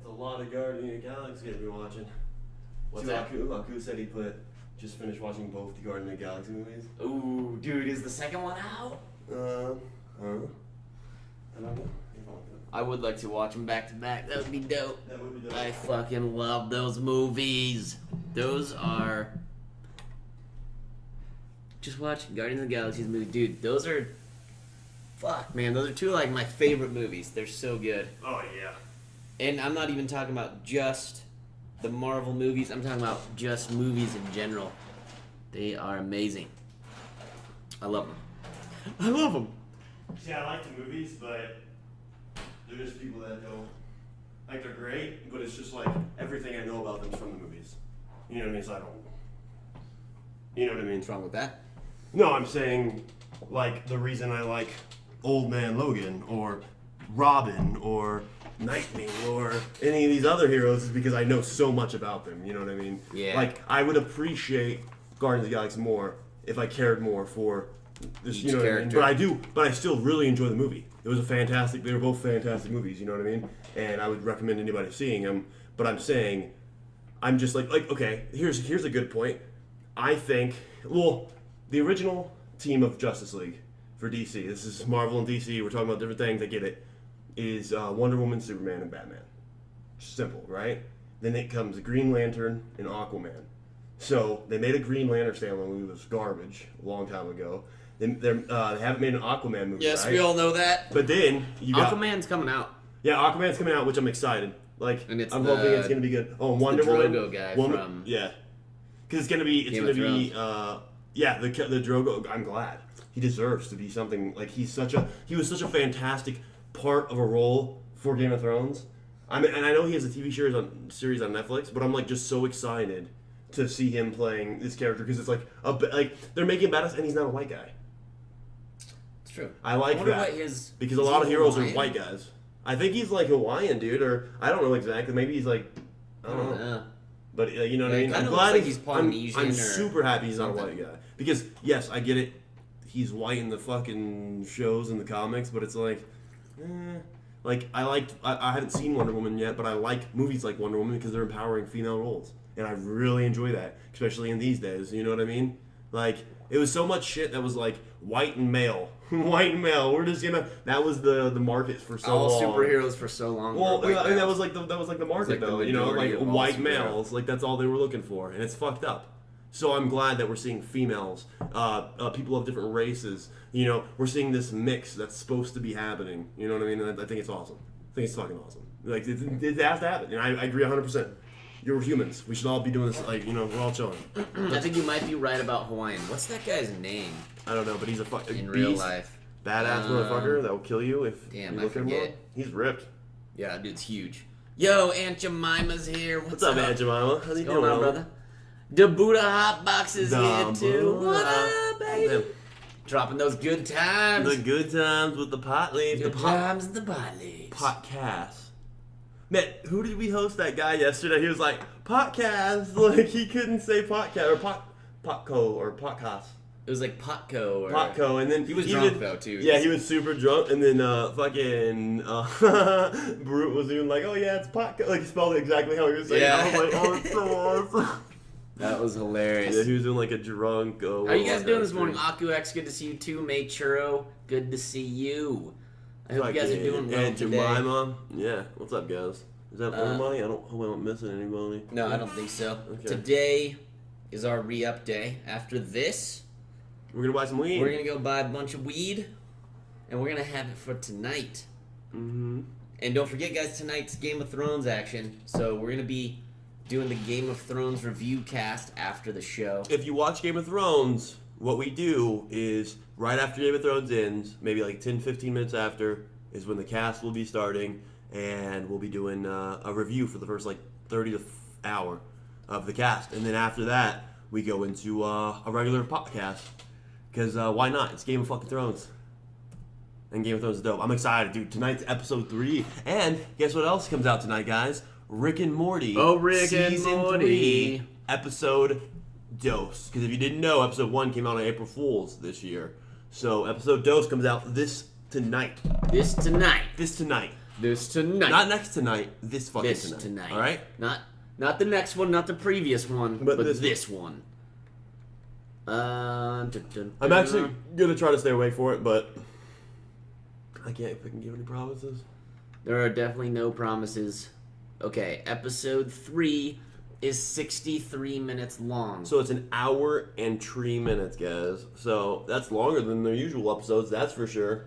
a lot of Guardians of the Galaxy to be watching. What's that? Aku said he just finished watching both the Guardians of the Galaxy movies. Ooh, dude, is the second one out? I don't know. I would like to watch them back to back. That would be dope. That would be dope. I fucking love those movies. Those are... Just watch Guardians of the Galaxy's movie. Dude, those are... Fuck, man. Those are two of, like, my favorite movies. They're so good. Oh, yeah. And I'm not even talking about just the Marvel movies. I'm talking about just movies in general. They are amazing. I love them. I love them. See, I like the movies, but they're just people that don't... Like, they're great, but it's just, like, everything I know about them is from the movies. You know what I mean? So I don't... You know what I mean? What's wrong with that? No, I'm saying, like, the reason I like Old Man Logan, or Robin, or Nightwing, or any of these other heroes is because I know so much about them, you know what I mean? Yeah. Like, I would appreciate Guardians of the Galaxy more if I cared more for this, Each you know what I mean? character. But I do, but I still really enjoy the movie. It was they were both fantastic movies, you know what I mean? And I would recommend anybody seeing them, but I'm saying, I'm just like, okay, here's a good point. I think, well, the original team of Justice League for DC, this is Marvel and DC, we're talking about different things, I get it, is Wonder Woman, Superman, and Batman. Simple, right? Then it comes Green Lantern and Aquaman. So, they made a Green Lantern standalone movie that was garbage a long time ago. They haven't made an Aquaman movie, Yes, right? we all know that. But then, you got... Aquaman's coming out. Yeah, Aquaman's coming out, which I'm excited. Like, And it's I'm hoping it's going to be good. Oh, Wonder Woman. Drogo guy Woman, from yeah. Because it's going to be, yeah, the Drogo, I'm glad. He deserves to be something, like, he was such a fantastic part of a role for Game of Thrones. And I know he has a TV series on Netflix, but I'm, like, just so excited to see him playing this character, because it's, like, they're making him badass, and he's not a white guy. It's true. I like that. Because a lot of heroes are white guys. I think he's, like, Hawaiian, dude, or, I don't know exactly, maybe he's, like, I don't know. But you know what I mean? I'm glad he's Polynesian. I'm super happy he's not a white guy. Because, yes, I get it. He's white in the fucking shows and the comics, but it's like, Like, I haven't seen Wonder Woman yet, but I like movies like Wonder Woman because they're empowering female roles. And I really enjoy that, especially in these days. You know what I mean? Like, it was so much shit that was like, white and male. White and male. We're just gonna... That was the market for so long. All superheroes for so long. Well, I mean, that was like the market, though. You know, like white males. Like, that's all they were looking for. And it's fucked up. So I'm glad that we're seeing females, people of different races. You know, we're seeing this mix that's supposed to be happening. You know what I mean? And I think it's awesome. I think it's fucking awesome. Like, it has to happen. And I agree 100%. You're humans. We should all be doing this, like, you know, we're all chilling. I think you might be right about Hawaiian. What's that guy's name? I don't know, but he's a fucking beast. In real life. Badass motherfucker that will kill you if damn, you I look at him. forget. He's ripped. Yeah, that dude's huge. Yo, Aunt Jemima's here. What's up, Aunt Jemima? How you doing, on, brother? The Buddha Hot Box is here, too. What up, baby? Dropping those good times. The good times with the pot leaf. Good times and the pot leaves. Potcast. Man, who did we host that guy yesterday? He was like, Potcast. Like, he couldn't say podcast or potco or podcast. It was like Potco or... Potco, and then... He was drunk, though, too. Yeah, he was super drunk, and then fucking... Brute was even like, oh yeah, it's Potco. Like, he spelled it exactly how he was saying it. Yeah. I was like, oh, it's so awesome. That was hilarious. Yeah, he was doing like a drunk... How are you guys doing this morning? AkuX, good to see you too. Mate Churro, good to see you. I hope you guys are doing well Aunt today. Jemima. Yeah, what's up, guys? Is that everybody? I hope I'm not missing anybody. No, I don't think so. Okay. Today is our re-up day. After this, we're gonna buy some weed. We're gonna go buy a bunch of weed, and we're gonna have it for tonight. Mm-hmm. And don't forget, guys, tonight's Game of Thrones action. So we're gonna be doing the Game of Thrones review cast after the show. If you watch Game of Thrones, what we do is right after Game of Thrones ends, maybe like 10-15 minutes after, is when the cast will be starting, and we'll be doing a review for the first like 30 hour of the cast. And then after that, we go into a regular podcast. Because why not? It's Game of fucking Thrones. And Game of Thrones is dope. I'm excited, dude. Tonight's episode 3. And guess what else comes out tonight, guys? Rick and Morty. Oh, Rick and Season Morty. 3, episode Dose. Because if you didn't know, episode 1 came out on April Fool's this year. So episode Dose comes out this tonight. This tonight. This tonight. This tonight. Not next tonight. This fucking This tonight. tonight. All right. Not the next one, not the previous one, but this this one. I'm actually gonna try to stay awake for it, but I can't fucking give any promises. There are definitely no promises. Okay, episode 3 is 63 minutes long. So it's an hour and 3 minutes, guys. So that's longer than their usual episodes, that's for sure.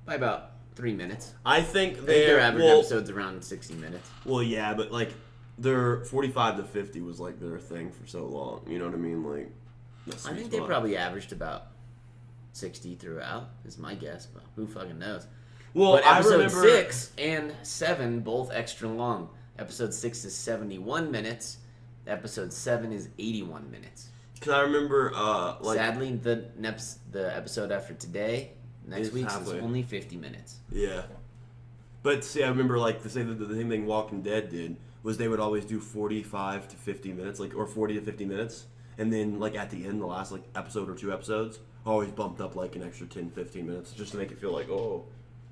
By about 3 minutes. I think Their average episode's around 60 minutes. Well, yeah, but like their 45 to 50 was like their thing for so long. You know what I mean? Like, I think they probably averaged about 60 throughout, is my guess. But who fucking knows? Well, but I episode remember 6 and 7 both extra long. Episode 6 is 71 minutes. Episode 7 is 81 minutes. Because I remember, sadly, the episode after today, next week's is halfway. only 50 minutes. Yeah. But see, I remember like the same thing Walking Dead did was they would always do 45 to 50 minutes, like or 40 to 50 minutes, and then like at the end, the last like episode or 2 episodes, always bumped up like an extra 10, 15 minutes just to make it feel like, oh,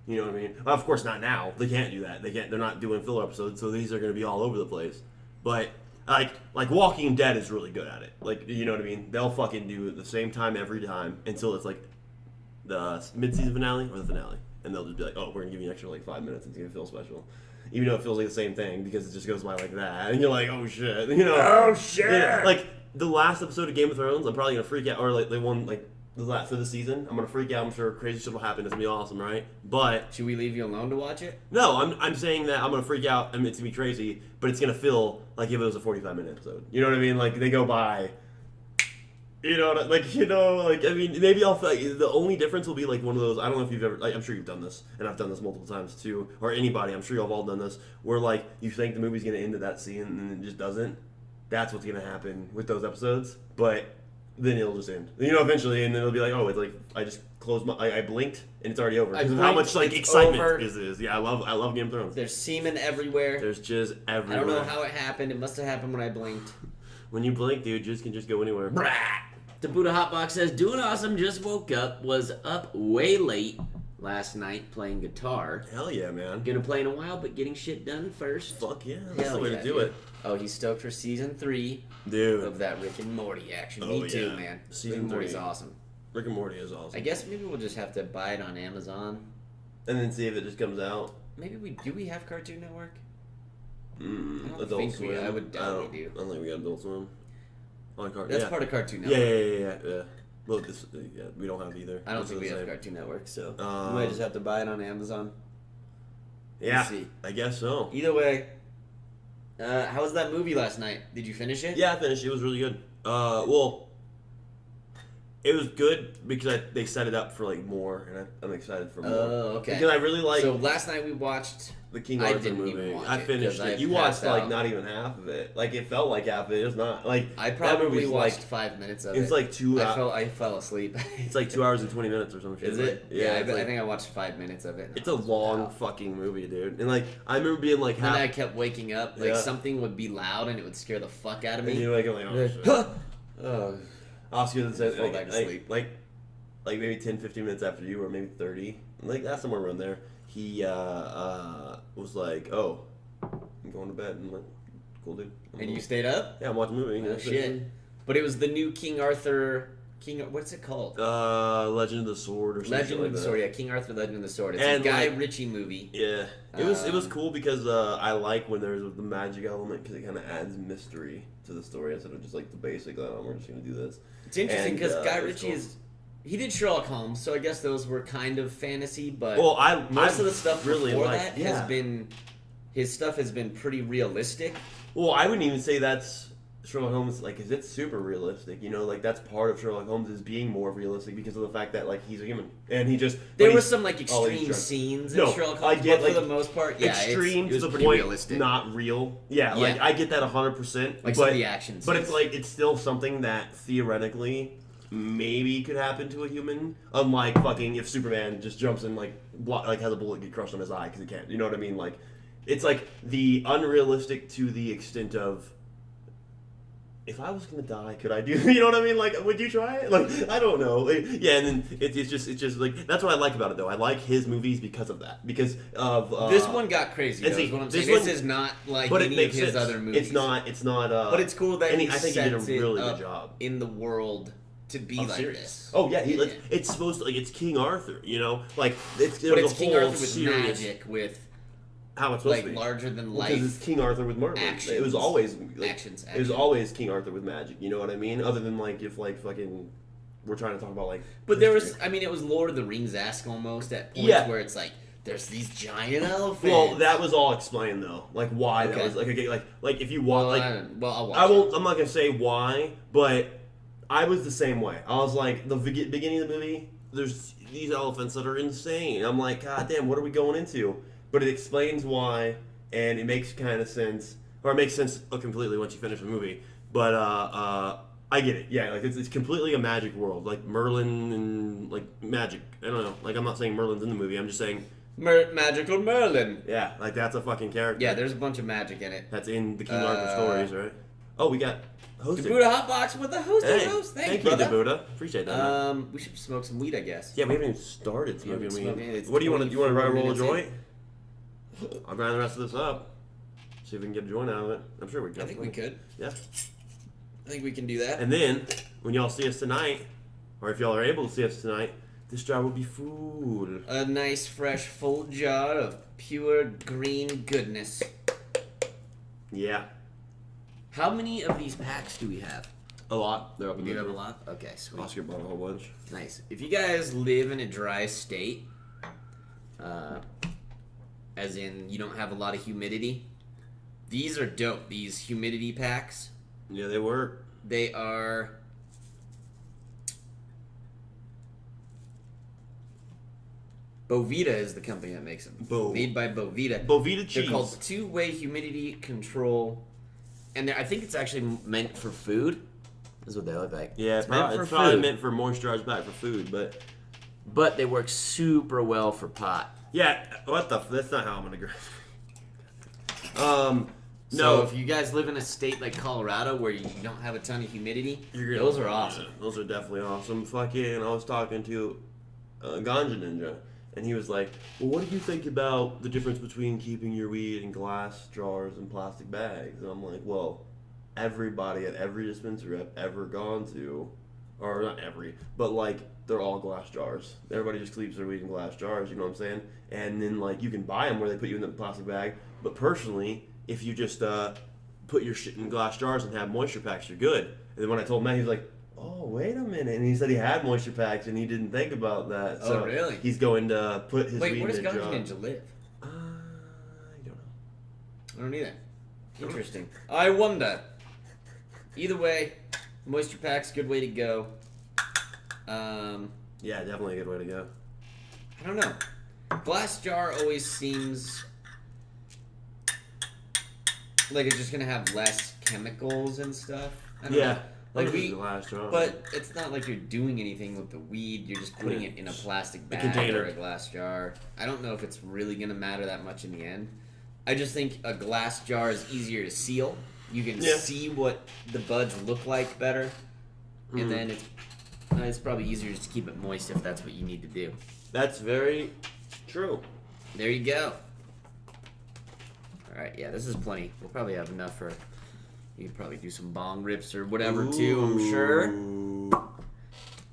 you know what I mean? Of course, not now. They can't do that. They're not doing filler episodes, so these are going to be all over the place. But like Walking Dead is really good at it. Like, you know what I mean? They'll fucking do it the same time every time until it's like the mid-season finale or the finale, and they'll just be like, "Oh, we're gonna give you an extra like 5 minutes. It's gonna feel special," even though it feels like the same thing because it just goes by like that, and you're like, "Oh shit," you know? Oh shit! Yeah, like the last episode of Game of Thrones, I'm probably gonna freak out, or like the one like the last for the season, I'm gonna freak out. I'm sure crazy shit will happen. It's gonna be awesome, right? But Should we leave you alone to watch it? no, I'm saying that I'm gonna freak out. I mean, it's gonna be crazy, but it's gonna feel like if it was a 45-minute episode. You know what I mean? Like they go by. You know, like, I mean, maybe I'll, like, the only difference will be, like, one of those, I don't know if you've ever, like, I'm sure you've done this, and I've done this multiple times, too, or anybody, I'm sure you've all done this, where, like, you think the movie's going to end at that scene, and it just doesn't. That's what's going to happen with those episodes, but then it'll just end. You know, eventually, and then it'll be like, oh, it's like, I just closed my, I blinked, and it's already over. Because of how much, like, excitement is this. Yeah, I love Game of Thrones. There's semen everywhere. There's jizz everywhere. I don't know how it happened. It must have happened when I blinked. When you blink, dude, jizz can just go anywhere. Brah! The Buddha Hotbox says, doing awesome, just woke up, was up way late last night playing guitar. Hell yeah, man. Gonna play in a while, but getting shit done first. Fuck yeah, that's Hell the way yeah, to do dude. it. Oh, he's stoked for season 3 Dude. of that Rick and Morty action. Oh, Me too, yeah. man. Season Rick and Morty's 3. awesome. Rick and Morty is awesome. I guess maybe we'll just have to buy it on Amazon. And then see if it just comes out. Maybe we have Cartoon Network? I don't Adult think we- Swim. I would doubt we do. I don't think we got Adult Swim. On That's yeah. part of Cartoon Yeah, Network. yeah. Well, we don't have either. I don't It's think we the have same. Cartoon Network, so we might just have to buy it on Amazon. Yeah, Let's see. I guess so. Either way, how was that movie last night? Did you finish it? Yeah, I finished. It was really good. Well, it was good because they set it up for like more, and I'm excited for more. Oh, okay. Because I really like So last night we watched. the King I Arthur didn't movie. even watch I it, finished 'cause it. I You watched passed like out. not even half of it. Like it felt like half of it. It's not like I that probably movie's watched like 5 minutes of it. it's like 2 hours. I fell asleep. It's like 2 hours and 20 minutes or something. Is it? Yeah, it's I like- think I watched 5 minutes of it. It's a long fucking movie, dude. And like I remember being like And half. then I kept waking up. Like Yeah. something would be loud and it would scare the fuck out of And me. you're like, oh Yeah. shit. Oh. Oscar that said Fall back to sleep. like maybe 10, 15 minutes after you, or maybe 30. Like that's somewhere around there. He was like, oh, I'm going to bed. And I'm like, cool, dude. And you stayed up? Yeah, I'm watching a movie. Oh That's it. shit! But it was the new King Arthur. What's it called? Legend of the Sword or something Legend like of the that. Sword. Yeah, King Arthur, Legend of the Sword. It's And, a Guy like- Ritchie movie. Yeah, it was Um, cool because I like when there's the magic element because it kind of adds mystery to the story instead of just like the basic. Oh, we're just gonna do this. It's interesting And, because Guy it's Ritchie cool. he did Sherlock Holmes, so I guess those were kind of fantasy. But Well, most I of the stuff really before like, that yeah. has been his stuff has been pretty realistic. Well, I wouldn't even say that's Sherlock Holmes, like, 'cause it's super realistic, you know, like, that's part of Sherlock Holmes is being more realistic because of the fact that, like, he's a human, and he just... There when were he's- some like oh, he's extreme drunk. scenes in No, Sherlock I Holmes, get, but for like, the most part, yeah, extreme it to was the pretty point, realistic. not real. Yeah, like, Yeah. I get that 100%, Like some but, of the action but scenes. it's, like, it's still something that, theoretically, maybe could happen to a human, unlike fucking if Superman just jumps and, like, has a bullet get crushed on his eye because he can't, you know what I mean? Like, it's, like, the unrealistic to the extent of if I was gonna die, could I do? You know what I mean? Like, would you try it? Like, I don't know. Like, yeah, and then it's just like that's what I like about it though. I like his movies because of that. Because of this one got crazy. and Though, see, is what I'm this saying. one- This is not like but it any of makes his sense. other movies. It's not. It's not. But it's cool that and he I think he did a sets it really up good job in the world to be of like series. this. Oh yeah, Yeah. it's supposed to like it's King Arthur. You know, like it's But a it's King whole Arthur with serious magic, with how it's supposed like to be. larger than Because life. it's King Arthur with Marvel. actions. It was always like, Actions. It was always King Arthur with magic. You know what I mean? Other than like if like fucking we're trying to talk about like. But there was, I mean, it was Lord of the Rings-esque almost at points Yeah. where it's like there's these giant elephants. Well, that was all explained though, like why that Okay. was like okay, like if you want Well, like I'll watch I won't. it. I'm not gonna say why, but I was the same way. I was like the beginning of the movie. There's these elephants that are insane. I'm like, God damn, what are we going into? But it explains why, and it makes kind of sense, or it makes sense completely once you finish the movie. But I get it. Yeah, like it's completely a magic world, like Merlin and like magic. I don't know. Like I'm not saying Merlin's in the movie. I'm just saying, Magical Merlin. yeah, like that's a fucking character. Yeah, there's a bunch of magic in it. That's in the King Arthur stories, right? Oh, we got hosted. The Buddha Hotbox with the host Hey, host. thank you, brother. the Buddha. Appreciate that. man. We should smoke some weed, I guess. Yeah, we haven't even started smoking. haven't weed. smoked it. It's What do you want to? You want to 24 roll a minutes in. joint? I'll grind the rest of this up. See if we can get a joint out of it. I'm sure we can. I think we could. Yeah. I think we can do that. And then when y'all see us tonight, or if y'all are able to see us tonight, this jar will be full. A nice, fresh, full jar of pure green goodness. Yeah. How many of these packs do we have? A lot. They're up in We do the have a lot? Okay, sweet. Oscar bought a whole bunch. Nice. If you guys live in a dry state, as in you don't have a lot of humidity, these are dope. These humidity packs, Yeah, they were. they are... Bovita is the company that makes them. Made by Bovita. Bovita cheese. They're called two-way humidity control, and I think it's actually meant for food. This is what they look like. Yeah, it's meant it's for probably food, meant for moisturized back for food, but they work super well for pot. yeah. What the? That's not how I'm gonna grind. So No. if you guys live in a state like Colorado where you don't have a ton of humidity, You're those are awesome. Yeah, those are definitely awesome. Fucking, I was talking to Ganja Ninja, and he was like, "Well, what do you think about the difference between keeping your weed in glass jars and plastic bags?" And I'm like, "Well, everybody at every dispensary I've ever gone to, or not every, but like they're all glass jars. Everybody just keeps their weed in glass jars. You know what I'm saying? And then like you can buy them where they put you in the plastic bag. But personally, if you just put your shit in glass jars and have moisture packs, you're good." And then when I told Matt, he was like, "Oh, wait a minute," and he said he had moisture packs and he didn't think about that. Oh, So really? He's going to put his Wait, weed where does in a Ganja jar. Ninja live? I don't know. I don't either. Interesting. I wonder. Either way, moisture packs, good way to go. Yeah, definitely a good way to go. I don't know. Glass jar always seems like it's just gonna have less chemicals and stuff. I don't know. Like Like glass jar. but it's not like you're doing anything with the weed. You're just putting it in a plastic bag container. or a glass jar. I don't know if it's really gonna matter that much in the end. I just think a glass jar is easier to seal. You can see what the buds look like better, and then it's probably easier just to keep it moist if that's what you need to do. That's very true. There you go. All right, yeah, this is plenty. We'll probably have enough for. You could probably do some bong rips or whatever too. I'm sure.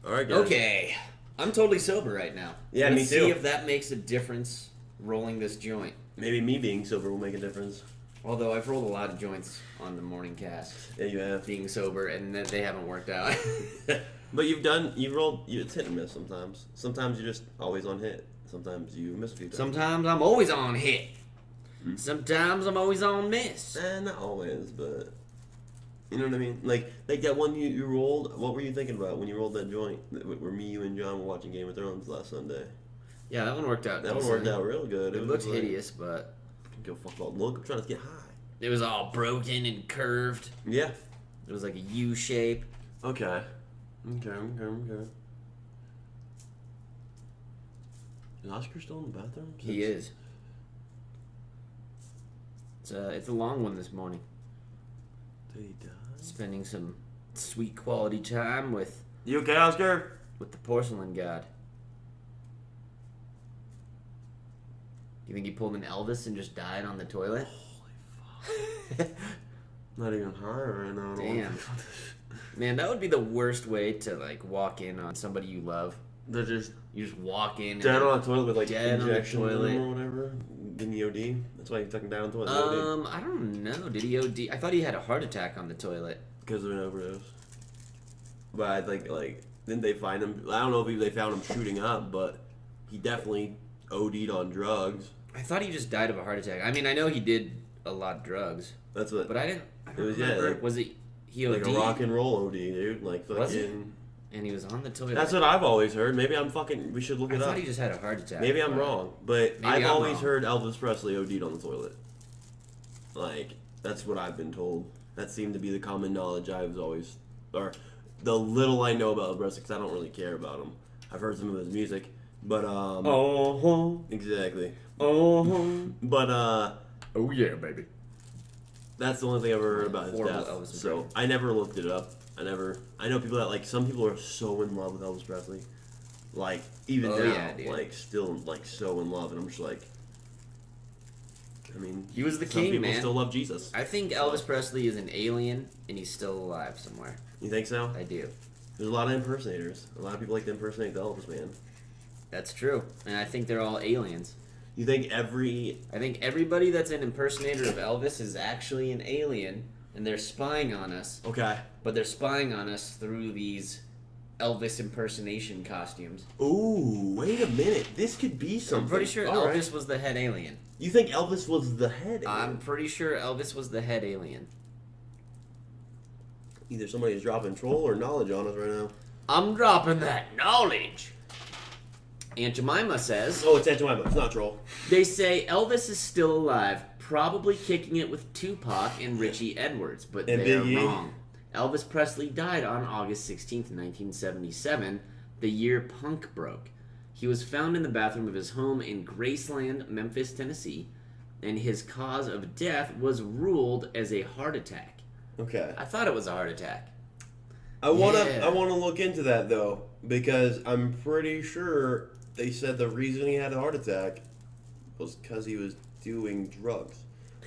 All right, guys. Okay, I'm totally sober right now. Yeah, Let's me too. See if that makes a difference rolling this joint. Maybe me being sober will make a difference. Although I've rolled a lot of joints on the morning cast, Yeah, you have. being sober, and they haven't worked out. But you've rolled, it's hit and miss sometimes. Sometimes you're just always on hit. Sometimes you miss a few times. Sometimes I'm always on hit. Sometimes I'm always on miss. Not always, but you know what I mean? Like that one you rolled, what were you thinking about when you rolled that joint? Where me, you, and John were watching Game of Thrones last Sunday. Yeah, that one worked out. That one decently. worked out real good. It was looked like, hideous, but Go fuck about look, I'm trying to get high. it was all broken and curved. Yeah. It was like a U shape. Okay. Okay. Is Oscar still in the bathroom? He is. It's a long one this morning. Did he die? spending some sweet quality time with You okay, Oscar? the porcelain god. Do you think he pulled an Elvis and just died on the toilet? Holy fuck. Not even high right now. Damn. Man, that would be the worst way to like walk in on somebody you love. They're just You just walk in dead and on the toilet with like dead on the injection toilet. or whatever. In the OD. That's why he took him down on the toilet. I don't know. Did he OD? I thought he had a heart attack on the toilet. Because of an overdose. But I think didn't they find him? I don't know if they found him shooting up, but he definitely OD'd on drugs. I thought he just died of a heart attack. I mean, I know he did a lot of drugs, That's what. but I don't It was, remember. yeah, like- Was it he OD? Like a rock and roll OD, dude. Like Was it? fucking. And he was on the toilet. That's what I've always heard. Maybe I'm fucking. We should look I it thought up. he just had a heart attack. Maybe I'm wrong, but Maybe I've I'm always wrong. heard Elvis Presley OD'd on the toilet. Like that's what I've been told. That seemed to be the common knowledge I was always, or the little I know about Elvis Presley, because I don't really care about him. I've heard some of his music, but exactly. But Oh yeah, baby. that's the only thing I've ever heard about his Horrible death. Elvis So impression. I never looked it up. I know people that like some people are so in love with Elvis Presley, like even Oh, now, yeah, dude. like still like so in love, and I'm just like, I mean, He was the some king, people man. still love Jesus. I think Elvis Presley is an alien, and he's still alive somewhere. You think so? I do. There's a lot of impersonators. A lot of people like to impersonate the Elvis man. That's true, and I think they're all aliens. You think every I think everybody that's an impersonator of Elvis is actually an alien, and they're spying on us. okay? But they're spying on us through these Elvis impersonation costumes. Ooh, wait a minute. This could be something. I'm pretty sure All right. Elvis was the head alien. You think Elvis was the head? I'm pretty sure Elvis was the head alien. Either somebody's dropping troll or knowledge on us right now. I'm dropping that knowledge. Aunt Jemima says, Oh, it's Aunt Jemima. It's not troll. they say Elvis is still alive, probably kicking it with Tupac and Richie Edwards, but And they're Big E. wrong. Elvis Presley died on August 16th, 1977, the year punk broke. He was found in the bathroom of his home in Graceland, Memphis, Tennessee, and his cause of death was ruled as a heart attack. Okay. I thought it was a heart attack. I wanna Yeah. I wanna look into that though, because I'm pretty sure they said the reason he had a heart attack was because he was doing drugs.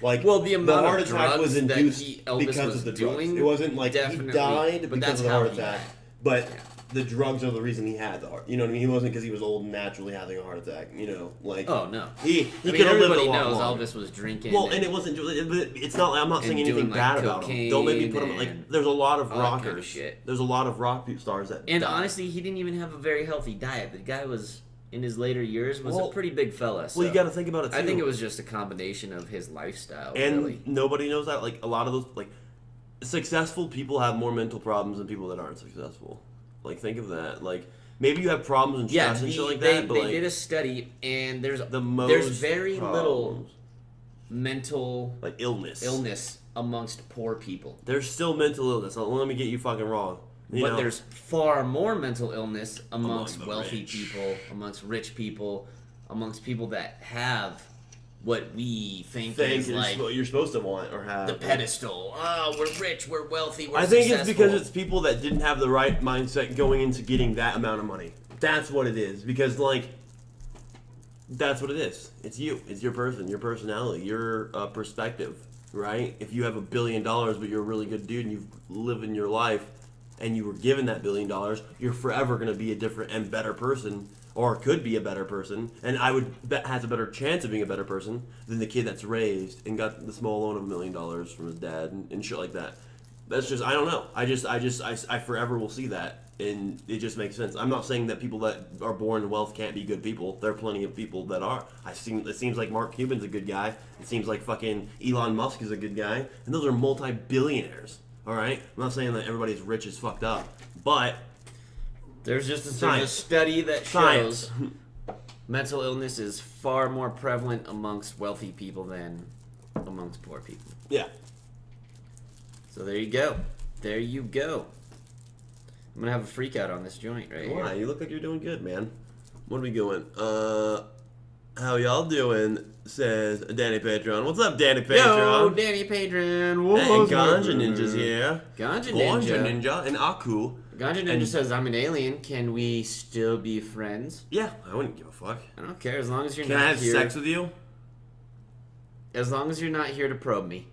Like Well, the amount heart of attack drugs was that induced Elvis because was of the doing, drugs. It wasn't like he definitely, died but because that's of the how heart he attack. died. But Yeah. the drugs are the reason he had the heart. You know what I mean? He wasn't because he was old and naturally having a heart attack. You know, like Oh, no. he I could mean, have lived a everybody lot knows longer. Elvis was drinking. Well, and it wasn't. But it's not. I'm not saying and anything doing, bad like, about him. Don't make me put him cocaine like. and There's a lot of all that kind of rockers. shit. There's a lot of rock stars that. And die. honestly, he didn't even have a very healthy diet. The guy was, in his later years, was Well- a pretty big fella. So well, you got to think about it too. I think it was just a combination of his lifestyle, and really. nobody knows that. Like a lot of those, like successful people have more mental problems than people that aren't successful. Like think of that. Like maybe you have problems and Yeah, stress and shit like they that. But like did a study, and there's the most there's very little problems, mental like illness. amongst poor people. There's still mental illness. Let me get you fucking wrong. You But know? there's far more mental illness amongst Among the wealthy rich. people, amongst rich people, amongst people that have what we think is is like what you're supposed to want or have. the pedestal. Oh, we're rich, we're wealthy, we're I think successful. it's because it's people that didn't have the right mindset going into getting that amount of money. That's what it is. Because like, that's what it is. It's you. It's your person, your personality, your perspective, right? If you have $1 billion, but you're a really good dude and you've lived in your life, and you were given that $1 billion, you're forever going to be a different and better person, or could be a better person, and I would bet has a better chance of being a better person than the kid that's raised and got the small loan of $1 million from his dad and shit like that. That's just, I don't know. I forever will see that, and it just makes sense. I'm not saying that people that are born in wealth can't be good people. There are plenty of people that are. It seems like Mark Cuban's a good guy. It seems like fucking Elon Musk is a good guy, and those are multi-billionaires. All right, I'm not saying that everybody's rich is fucked up, but there's a Science. study that Science. shows mental illness is far more prevalent amongst wealthy people than amongst poor people. Yeah. So there you go. There you go. I'm gonna have a freak out on this joint right Why? here. You look like you're doing good, man. What are we going? How y'all doing? Says Danny Patron. What's up, Danny Yo, Patron? Danny Patron. And Ganja Ninja's here. Ganja Ninja and Aku. Ganja Ninja says, I'm an alien. Can we still be friends? Yeah, I wouldn't give a fuck. I don't care as long as you're Can not I have here. sex with you? As long as you're not here to probe me.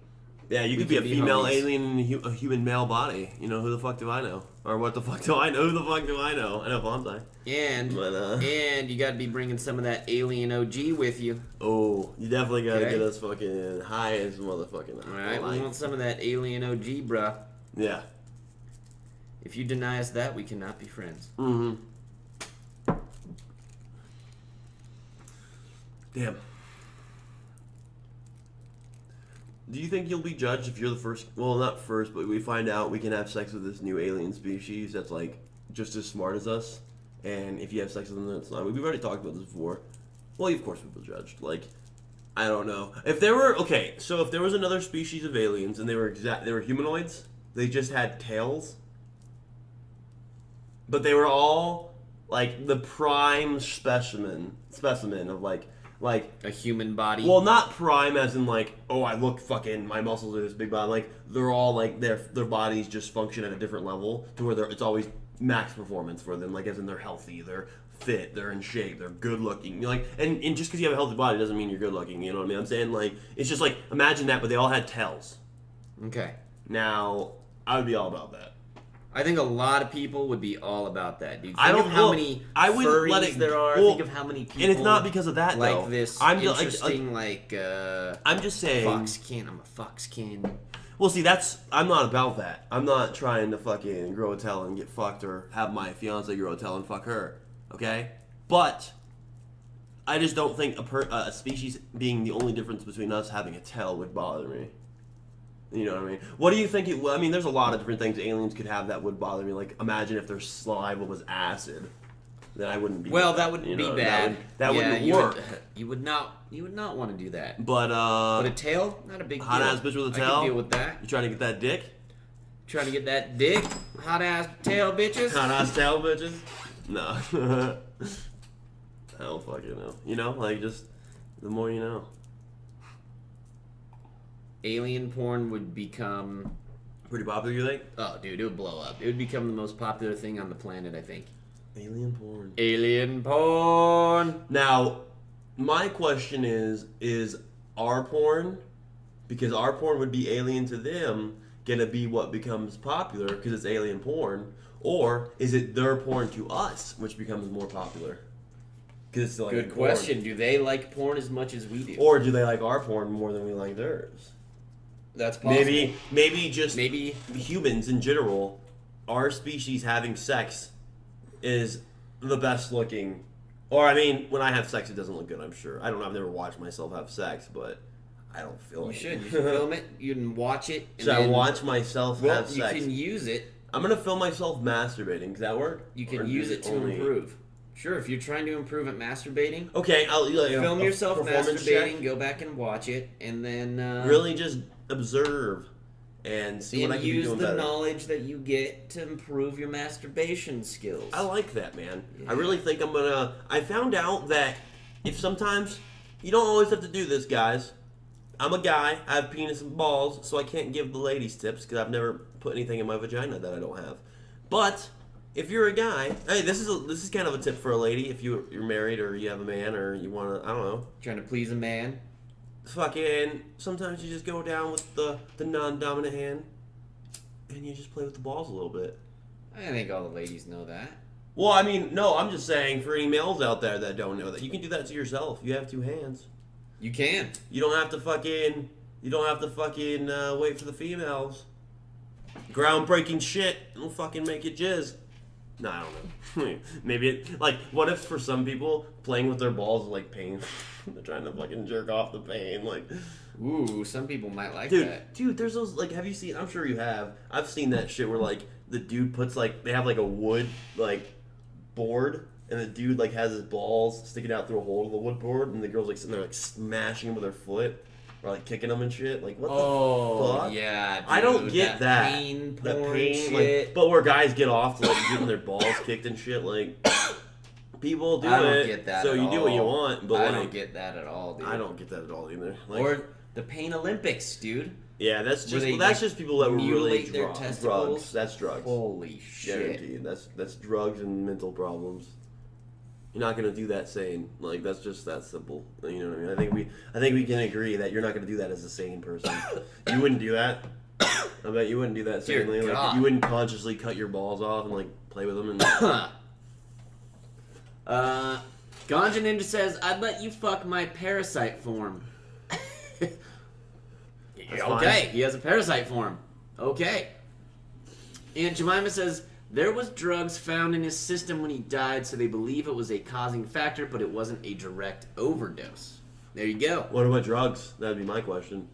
Yeah, you could be a female alien in a human male body. You know, who the fuck do I know? Or what the fuck do I know? Who the fuck do I know? I know Bonsai. And you gotta be bringing some of that alien OG with you. Oh, you definitely gotta get us fucking high as motherfucking. Alright, we want some of that alien OG, bruh. Yeah. If you deny us that, we cannot be friends. Mm-hmm. Damn. Do you think you'll be judged if you're the first? Well, not first, but we find out we can have sex with this new alien species that's like just as smart as us, and if you have sex with them, it's not. We've already talked about this before. Well, of course, we've been judged. Like, I don't know if there were so if there was another species of aliens and they were humanoids, they just had tails, but they were all like the prime specimen of like a human body. Well, not prime as in like, oh, I look fucking, my muscles are this big body. Like, they're all like, their bodies just function at a different level to where it's always max performance for them. Like, as in they're healthy, they're fit, they're in shape, they're good looking. Like, and just because you have a healthy body doesn't mean you're good looking. You know what I mean? I'm saying, like, it's just like, imagine that, but they all had tails. Okay. Now, I would be all about that. I think a lot of people would be all about that, dude. Think of how many furries there are. Well, think of how many people. And it's not because of that, like though. This I'm interesting, I'm just saying. Foxkin. I'm a foxkin. Well, see, I'm not about that. I'm not trying to fucking grow a tail and get fucked or have my fiance grow a tail and fuck her. Okay? But I just don't think a species being the only difference between us having a tail would bother me. You know what I mean? What do you think I mean, there's a lot of different things aliens could have that would bother me. Like, imagine if their saliva was acid. Then I wouldn't be. Well, that would be bad. That wouldn't work. You would not want to do that. But a tail, not a big deal. Hot ass bitch with a tail. I can deal with that. You trying to get that dick? Trying to get that dick? Hot ass tail bitches? Hot ass tail bitches? No. I don't fucking know. You know, like, just the more you know. Alien porn would become pretty popular, you think? Oh, dude, it would blow up. It would become the most popular thing on the planet, I think. Alien porn. Alien porn. Now, my question is our porn, because our porn would be alien to them, gonna be what becomes popular because it's alien porn, or is it their porn to us which becomes more popular? Because it's like good question. Do they like porn as much as we do, or do they like our porn more than we like theirs? That's possible. Maybe humans in general, our species having sex is the best looking. Or I mean, when I have sex, it doesn't look good. I'm sure. I don't know. I've never watched myself have sex, but I don't feel you it. should. You should film it. You can watch it. And I watch myself have sex? You can use it. I'm gonna film myself masturbating. Does that work? You can use it to improve. Sure, if you're trying to improve at masturbating. Okay, I'll film yourself masturbating. Check. Go back and watch it, and then really just observe and see what I can be doing better. Use the knowledge that you get to improve your masturbation skills. I like that, man. Yeah. I really think I'm gonna. I found out that if sometimes you don't always have to do this, guys. I'm a guy. I have penis and balls, so I can't give the ladies tips because I've never put anything in my vagina that I don't have. But if you're a guy, hey, this is kind of a tip for a lady. If you're married or you have a man or you want to, I don't know, trying to please a man. Fucking sometimes you just go down with the non-dominant hand and you just play with the balls a little bit. I think all the ladies know that. Well, I mean, no, I'm just saying for any males out there that don't know that, you can do that to yourself. You have two hands. You can. You don't have to fucking wait for the females. Groundbreaking shit. It'll fucking make you jizz. No, I don't know. Maybe what if for some people playing with their balls is like pain? They're trying to fucking jerk off the pain, like. Ooh, some people might like that. Dude, there's those, like, have you seen, I'm sure you have, I've seen that shit where, like, the dude puts, like, they have, like, a wood, like, board, and the dude, like, has his balls sticking out through a hole in the wood board, and the girl's, like, sitting there, like, smashing them with her foot, or, like, kicking them and shit, like, what the fuck? Oh, yeah, dude, I don't get that. Pain that porn pain, shit. like, but where guys get off to, like, getting their balls kicked and shit, like, People do I don't it, get that so at you do what you all. want. But I don't get that at all, dude. I don't get that at all either. Or the Pain Olympics, dude. Yeah, that's just they, that's just people that were really mutilate their testicles. drugs. That's drugs. Holy shit! Guaranteed. That's drugs and mental problems. You're not gonna do that sane. Like that's just that simple. You know what I mean? I think we can agree that you're not gonna do that as a sane person. You wouldn't do that. I bet you wouldn't do that sanely. Like you wouldn't consciously cut your balls off and like play with them and. Ganja Ninja says, "I'd let you fuck my parasite form." Okay, he has a parasite form. Okay. And Jemima says, there was drugs found in his system when he died, so they believe it was a causing factor, but it wasn't a direct overdose. There you go. What about drugs? That'd be my question.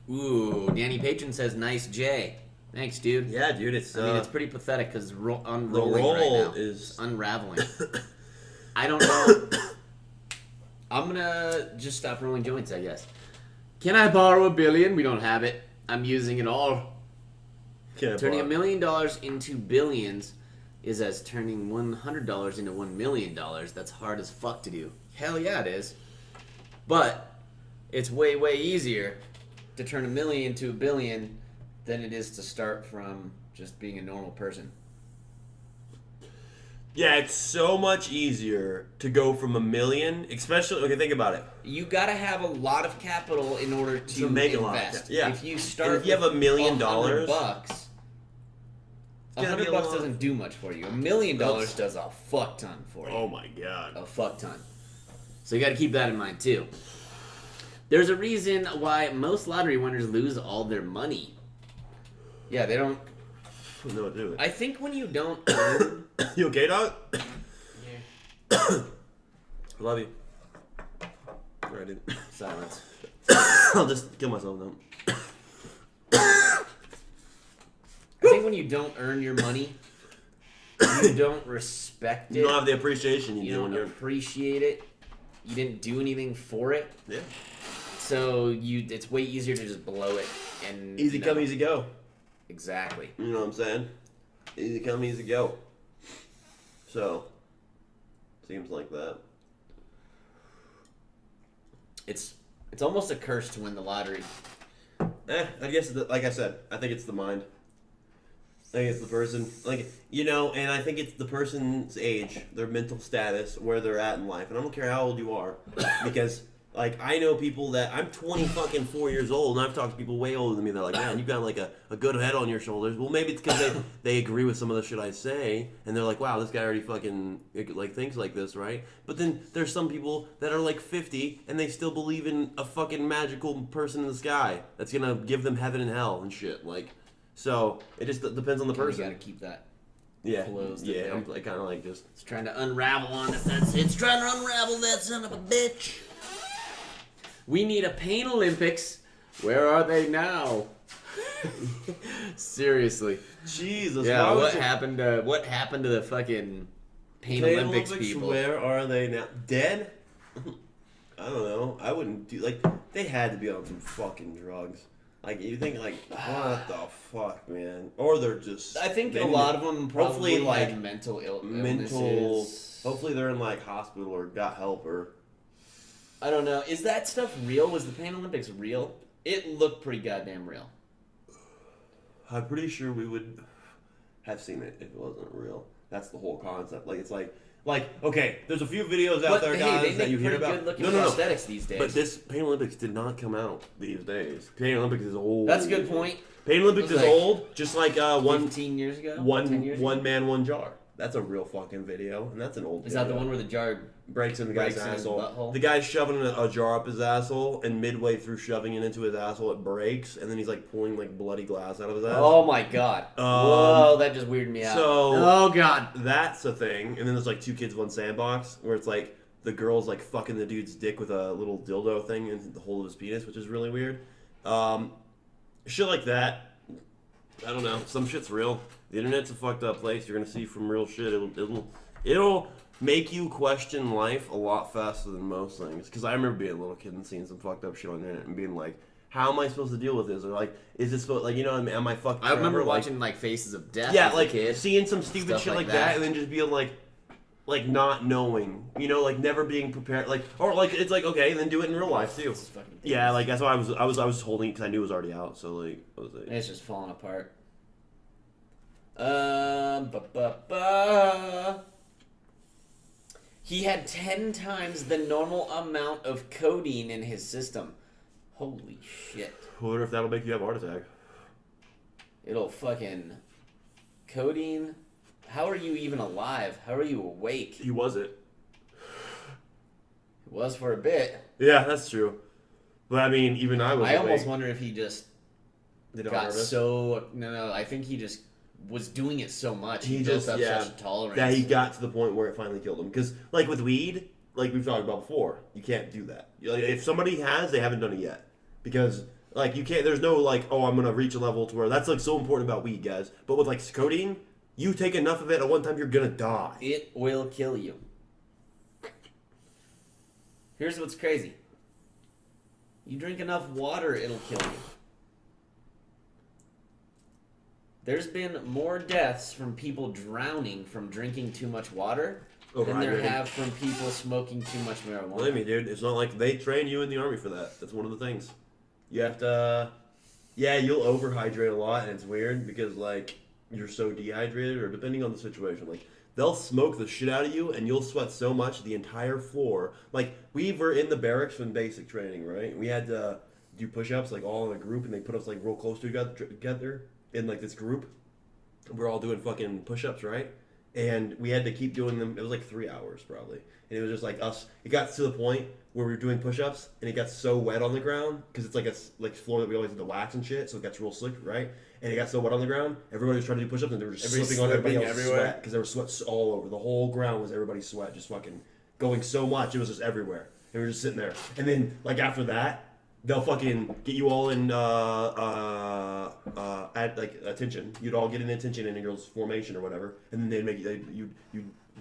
Ooh, Danny Patron says, nice J. Thanks, dude. Yeah, dude, it's... I mean, it's pretty pathetic because it's unrolling the roll right now. It's unraveling. I don't know. I'm gonna just stop rolling joints, I guess. Can I borrow $1 billion? We don't have it. I'm using it all. Turning $1 million into billions is as turning $100 into $1 million. That's hard as fuck to do. Hell yeah, it is. But it's way, way easier to turn $1 million into $1 billion than it is to start from just being a normal person. Yeah, it's so much easier to go from $1 million, especially, okay, think about it. You gotta have a lot of capital in order to make invest. Yeah. If you start, and if you have $1 million, $100, $100 doesn't do much for you. $1 million does a fuck ton for you. Oh my god, a fuck ton. So you got to keep that in mind too. There's a reason why most lottery winners lose all their money. Yeah, they don't. No, do it. I think when you don't earn. You okay, dog? Yeah. Love you. Alright, dude. Silence. I'll just kill myself now. I think when you don't earn your money, you don't respect it. You don't have the appreciation you don't appreciate it. You didn't do anything for it. Yeah. So it's way easier to just blow it and easy come, easy go. Exactly. You know what I'm saying? Easy come, easy go. So, seems like that. It's almost a curse to win the lottery. I guess, like I said, I think it's the mind. I think it's the person, and I think it's the person's age, their mental status, where they're at in life. And I don't care how old you are, because, I know people that, I'm 4 years old, and I've talked to people way older than me. They're like, man, you've got, a good head on your shoulders. Well, maybe it's because they agree with some of the shit I say, and they're like, wow, this guy already fucking, thinks like this, right? But then there's some people that are, 50, and they still believe in a fucking magical person in the sky that's gonna give them heaven and hell and shit, So, it just depends on the person. You gotta keep that closed. Yeah, I'm kind of just... It's trying to unravel on us. It's trying to unravel that son of a bitch. We need a Pain Olympics. Where are they now? Seriously. Jesus. Yeah, what happened to the fucking Pain Olympics people? Where are they now? Dead? I don't know. I wouldn't do... they had to be on some fucking drugs. You think, what the fuck, man? Or they're just... I think a lot of them probably had mental illnesses. Hopefully they're in, hospital or got help or... I don't know. Is that stuff real? Was the Pain Olympics real? It looked pretty goddamn real. I'm pretty sure we would have seen it if it wasn't real. That's the whole concept. Okay, there's a few videos out there, guys, that you hear about. Good looking prosthetics these days. But this Pain Olympics did not come out these days. Pain Olympics is old. That's a good point. Pain Olympics is old, just 15 years ago? One man, one jar. That's a real fucking video, and that's an old video. Is that the one where the jar breaks in the guy's asshole? The guy's shoving a jar up his asshole, and midway through shoving it into his asshole, it breaks, and then he's pulling bloody glass out of his ass. Oh my god! Whoa, that just weirded me out. Oh god, that's a thing. And then there's two kids, one sandbox, where it's the girl's fucking the dude's dick with a little dildo thing in the hole of his penis, which is really weird. Shit like that. I don't know. Some shit's real. The internet's a fucked up place. You're gonna see from real shit. It'll make you question life a lot faster than most things. Because I remember being a little kid and seeing some fucked up shit on the internet and being like, how am I supposed to deal with this? Or like, is this supposed like, you know what I mean? Am I fucked? I remember forever? watching like Faces of Death. Yeah, as like a kid. seeing some stupid Stuff shit like like that, that. and then just being like not knowing, you know, like never being prepared, like or like it's like okay, then do it in real life too. Yeah, like that's why I was holding it because I knew it was already out, so like I was like, It's just falling apart. He had 10 times the normal amount of codeine in his system. Holy shit. I wonder if that'll make you have a heart attack. It'll fucking... Codeine? How are you even alive? How are you awake? He was it. It was for a bit. Yeah, that's true. But I mean, even I was. I almost wonder if he just got nervous. No, I think he just was doing it so much. He just built up such a tolerance. that he got to the point where it finally killed him. Because like with weed, like we've talked about before, you can't do that. Like, if somebody has, they haven't done it yet. Because like you can't. There's no like, oh, I'm gonna reach a level to where that's like so important about weed, guys. But with like codeine, you take enough of it at one time, you're gonna die. It will kill you. Here's what's crazy. You drink enough water, it'll kill you. There's been more deaths from people drowning from drinking too much water than there have from people smoking too much marijuana. Believe me, dude. It's not like they train you in the army for that. That's one of the things. You have to... Yeah, you'll overhydrate a lot, and it's weird because, like, you're so dehydrated, or depending on the situation. Like, they'll smoke the shit out of you, and you'll sweat so much the entire floor. Like, we were in the barracks in basic training, right? We had to do push-ups, like, all in a group, and they put us, like, real close together in, like, this group. We're all doing fucking push-ups, right? And we had to keep doing them. It was, like, 3 hours, probably. And it was just, like, us. It got to the point where we were doing push-ups, and it got so wet on the ground, because it's, like, a floor that we always had to wax and shit, so it gets real slick, right? And it got so wet on the ground, everybody was trying to do push-ups, and they were just slipping on everybody else's sweat, because there was sweat all over. The whole ground was everybody's sweat, just fucking going so much, it was just everywhere. And we were just sitting there. And then, like, after that, they'll fucking get you all in, at, like, attention. You'd all get in attention in a girl's formation or whatever, and then they'd make you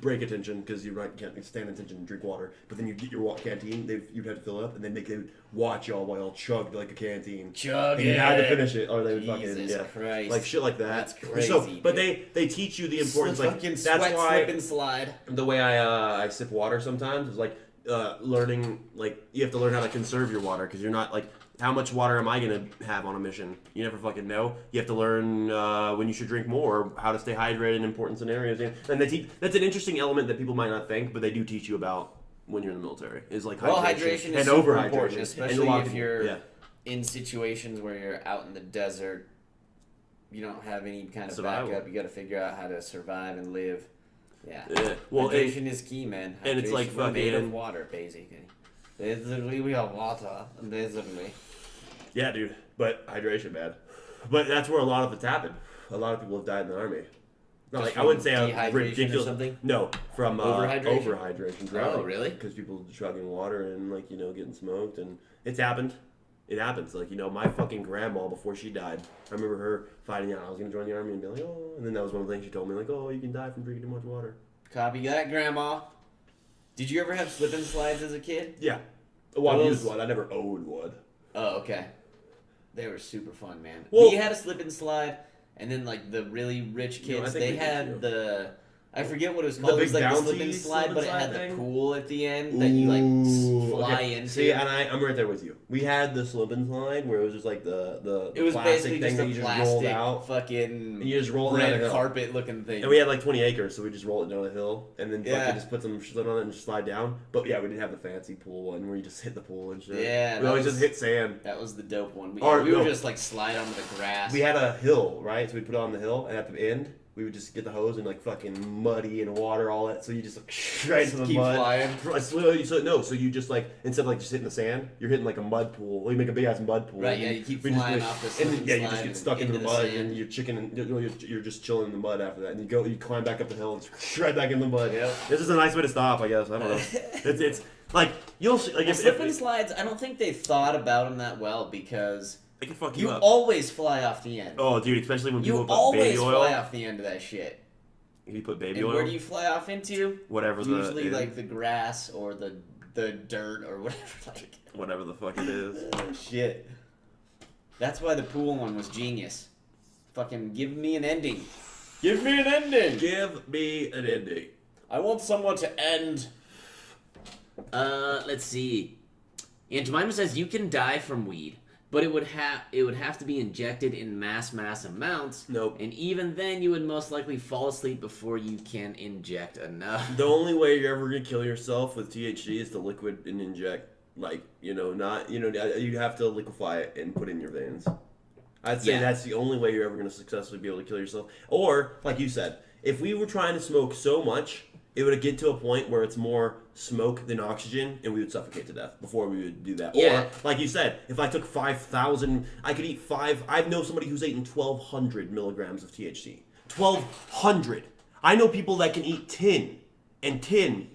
break attention because you can't stand attention and drink water. But then you get your canteen, you'd have to fill it up, and then they'd watch y'all while y'all chugged like a canteen. Chug and you had to finish it, or they would Jesus Christ. like shit like that. That's crazy. So, but they teach you the importance. Like that's why slip and slide. The way I sip water sometimes is like learning. Like you have to learn how to conserve your water because you're not like. How much water am I going to have on a mission? You never fucking know. You have to learn when you should drink more, how to stay hydrated in important scenarios. And that's an interesting element that people might not think, but they do teach you about when you're in the military. Is like hydration is and super overhydration, important, especially and if you're in situations where you're out in the desert. You don't have any kind of backup. You got to figure out how to survive and live. Yeah. Well, hydration is key, man. Hydration, and it's like fucking made of water, basically. Basically, we have water. Basically. Yeah, dude. But hydration, bad. But that's where a lot of it's happened. A lot of people have died in the army. Not like I wouldn't say ridiculous. Or something? No, from overhydration. Drowning. Oh, really? Because people chugging water and like getting smoked, and it's happened. It happens. Like my fucking grandma before she died. I remember her finding out I was gonna join the army and be like, oh, and then that was one of the things she told me, like, oh, you can die from drinking too much water. Copy that, Grandma. Did you ever have slip and slides as a kid? Yeah. Well, I used one. I never owned one. Oh, okay. They were super fun, man. Well, we had a slip and slide, and then like the really rich kids, they had the I forget what it was called. It was like the slip and slide, but it had the pool at the end that you like fly into. See, and I'm right there with you. We had the slip and slide where it was just like the it was plastic basically thing that you just rolled out. Fucking and you just roll red it down carpet looking thing. And we had like 20 acres, so we just roll it down a hill and then fucking just put some shit on it and just slide down. But yeah, we didn't have the fancy pool one where you just hit the pool and shit. Yeah, we always just hit sand. That was the dope one. We would just like slide onto the grass. We had a hill, right? So we put it on the hill, and at the end, we would just get the hose and like fucking muddy and water all that. So you just like straight into the keep mud. Flying. So you just like instead of like just hitting the sand, you're hitting like a mud pool. Well, you make a big ass mud pool. Right. Yeah. You keep flying off this. And you just get stuck into the mud, and you're you're just chilling in the mud after that. And you climb back up the hill and right back in the mud. Yep. This is a nice way to stop, I guess. I don't know. it's like you'll like if slip and slides. I don't think they thought about them that well because. It can fuck you up. Always fly off the end. Oh, dude, especially when people put baby oil. You always fly off the end of that shit. You put baby and oil. Where do you fly off into? Usually like the grass or the dirt or whatever. Whatever the fuck it is. Shit. That's why the pool one was genius. Fucking give me an ending. Give me an ending. Give me an ending. I want someone to end. Let's see. And Jemima says you can die from weed, but it would have to be injected in mass amounts. Nope. And even then, you would most likely fall asleep before you can inject enough. The only way you're ever gonna kill yourself with THC is to liquid and inject. Like, you'd have to liquefy it and put it in your veins. I'd say that's the only way you're ever gonna successfully be able to kill yourself. Or, like you said, if we were trying to smoke so much, it would get to a point where it's more smoke than oxygen, and we would suffocate to death before we would do that. Yeah. Or, like you said, if I took 5,000, I could eat 5. I know somebody who's eaten 1,200 milligrams of THC. 1,200. I know people that can eat 10, and 10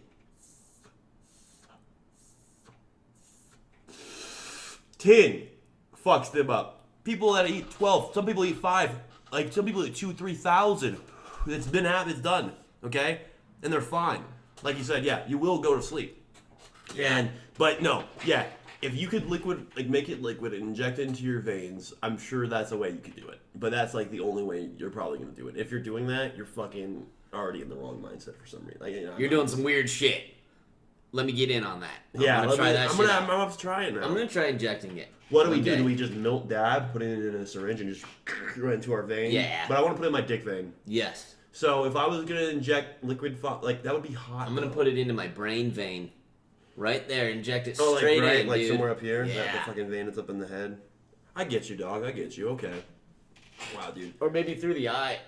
fucks them up. People that eat 12, some people eat 5, like some people eat 2,000-3,000. It's done, okay? And they're fine. Like you said, yeah, you will go to sleep. But no, yeah, if you could make it liquid and inject it into your veins, I'm sure that's a way you could do it. But that's like the only way you're probably gonna do it. If you're doing that, you're fucking already in the wrong mindset for some reason. Like, You're doing some weird shit. Let me get in on that. I'm gonna try it now. I'm gonna try injecting it. What do we do? Do we just milk dab, put it in a syringe, and just right into our vein? Yeah. But I want to put it in my dick vein. Yes. So if I was gonna inject liquid, that would be hot. I'm gonna put it into my brain vein, right there. Inject it like straight in, like dude. somewhere up here. Yeah. That fucking vein that's up in the head. I get you, dog. I get you. Okay. Wow, dude. Or maybe through the eye.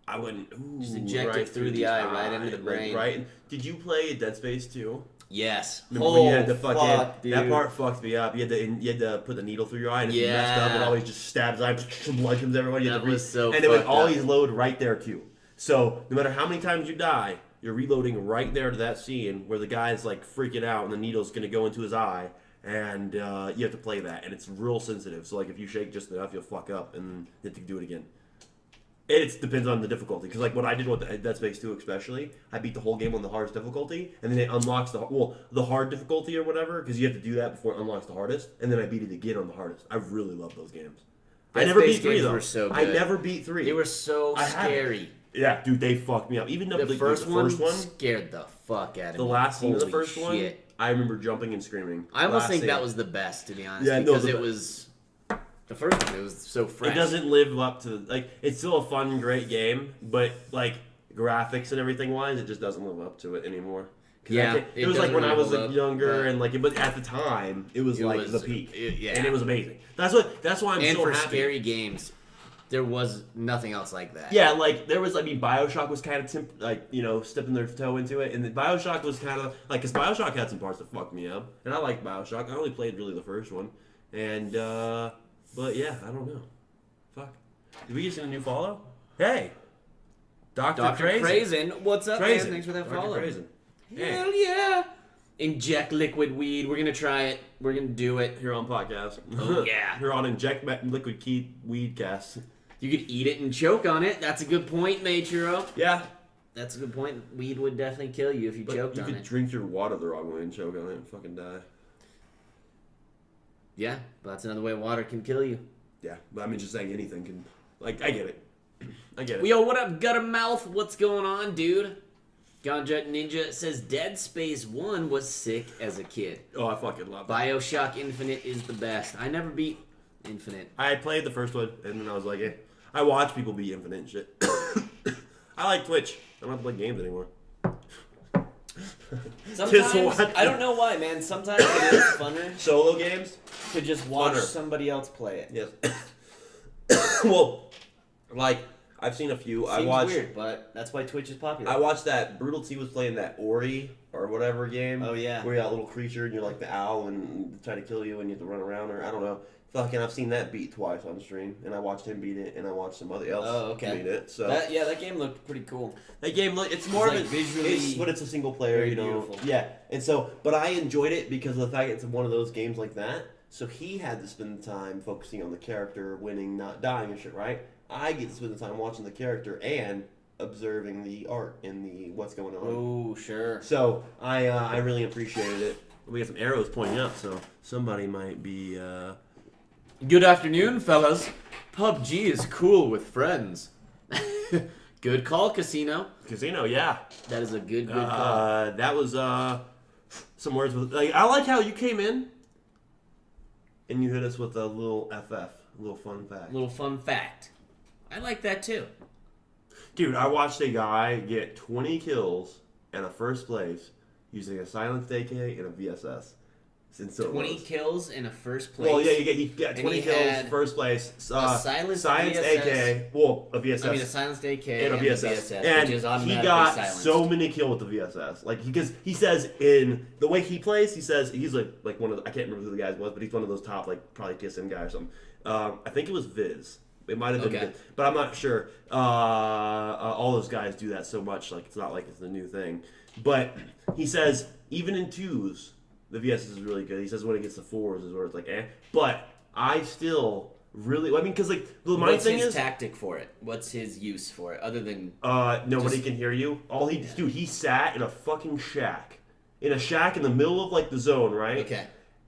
I wouldn't. Ooh, Just inject it through the eye, right into the brain. Right. Did you play Dead Space 2? Yes. Remember when you had to fuck, dude. that part fucked me up. You had to put the needle through your eye, and if you messed up, it always just stabs eye, blood comes everywhere. That was so. And it would always load right there too. So no matter how many times you die, you're reloading right there to that scene where the guy's like freaking out and the needle's gonna go into his eye, and you have to play that, and it's real sensitive. So like if you shake just enough, you'll fuck up, and you have to do it again. It depends on the difficulty, because like what I did with Dead Space 2 especially, I beat the whole game on the hardest difficulty, and then it unlocks the hard difficulty or whatever, because you have to do that before it unlocks the hardest, and then I beat it again on the hardest. I really love those games. I never beat 3 though. I never beat 3. They were so scary. Yeah, dude, they fucked me up. Even the first one scared the fuck out of me. The last scene of the first shit. one, I remember jumping and screaming. I almost think that was the best, to be honest, because it was the first one. It was so fresh. It doesn't live up to it's still a fun, great game, but like graphics and everything wise, it just doesn't live up to it anymore. Yeah, it was like when I was younger, and but at the time, it was like the peak, and it was amazing. That's why I'm so happy. And for scary games, there was nothing else like that. Yeah, like there was. BioShock was kind of stepping their toe into it, and BioShock was kind of because BioShock had some parts that fucked me up, and I liked BioShock. I only played really the first one, and but yeah, I don't know. Fuck. Did we just get a new follow? Hey, Dr. Crazen. What's up, man? Thanks for that follow. Crazen. Hell yeah! Inject liquid weed. We're gonna try it. We're gonna do it here on Potcast. Oh yeah. Here on Inject Liquid Weed Cast. You could eat it and choke on it. That's a good point, Maturo. Yeah. That's a good point. Weed would definitely kill you if you choked on it. You could drink your water the wrong way and choke on it and fucking die. Yeah, but that's another way water can kill you. Yeah, but I mean, just saying anything can. I get it. I get it. Yo, what up, Gutter Mouth? What's going on, dude? Ganja Ninja says Dead Space 1 was sick as a kid. Oh, I fucking love it. BioShock Infinite is the best. I never beat Infinite. I played the first one, and then I was like, eh. I watch people beat Infinite and shit. I like Twitch. I don't have to play games anymore. Sometimes, I don't know why, man. Sometimes it is funner. Solo games? To just watch somebody else play it. Yes. Well, I've seen a few. Seems weird, but that's why Twitch is popular. I watched that. Brutal T was playing that Ori or whatever game. Oh, yeah. Where you're that little creature and you're like the owl and try to kill you and you have to run around, or I don't know. Fucking, I've seen that beat twice on stream, and I watched him beat it, and I watched somebody else beat it. So that game looked pretty cool. That game, it's more of visually, but it's a single player, beautiful. Yeah, and so, but I enjoyed it because of the fact it's one of those games like that. So he had to spend the time focusing on the character, winning, not dying, and shit. Right? I get to spend the time watching the character and observing the art and the what's going on. Oh, sure. So I really appreciated it. We got some arrows pointing up, so somebody might be Good afternoon, fellas. PUBG is cool with friends. Good call, Casino. Casino, yeah. That is a good call. That was some words with like. I like how you came in and you hit us with a little FF, a little fun fact. Little fun fact. I like that too. Dude, I watched a guy get 20 kills in a first place using a silenced AK and a VSS. 20 kills in a first place. Well, yeah, he got 20 kills first place. A silenced AK. Well, a VSS. I mean, a silenced AK and a VSS. and which is he got silenced. so many kills with the VSS. Like because he says in the way he plays, he says he's like one of the, I can't remember who the guys was, but he's one of those top like probably TSM guy or something. I think it was Viz. It might have been, Viz, but I'm not sure. All those guys do that so much, like it's not like it's the new thing. But he says even in twos. The VSS is really good. He says when it gets to fours is where it's like, eh. But I still really, I mean, because like my What's thing his is tactic for it? What's his use for it other than nobody can hear you. Dude, he sat in a fucking shack, in the middle of like the zone, right? Okay.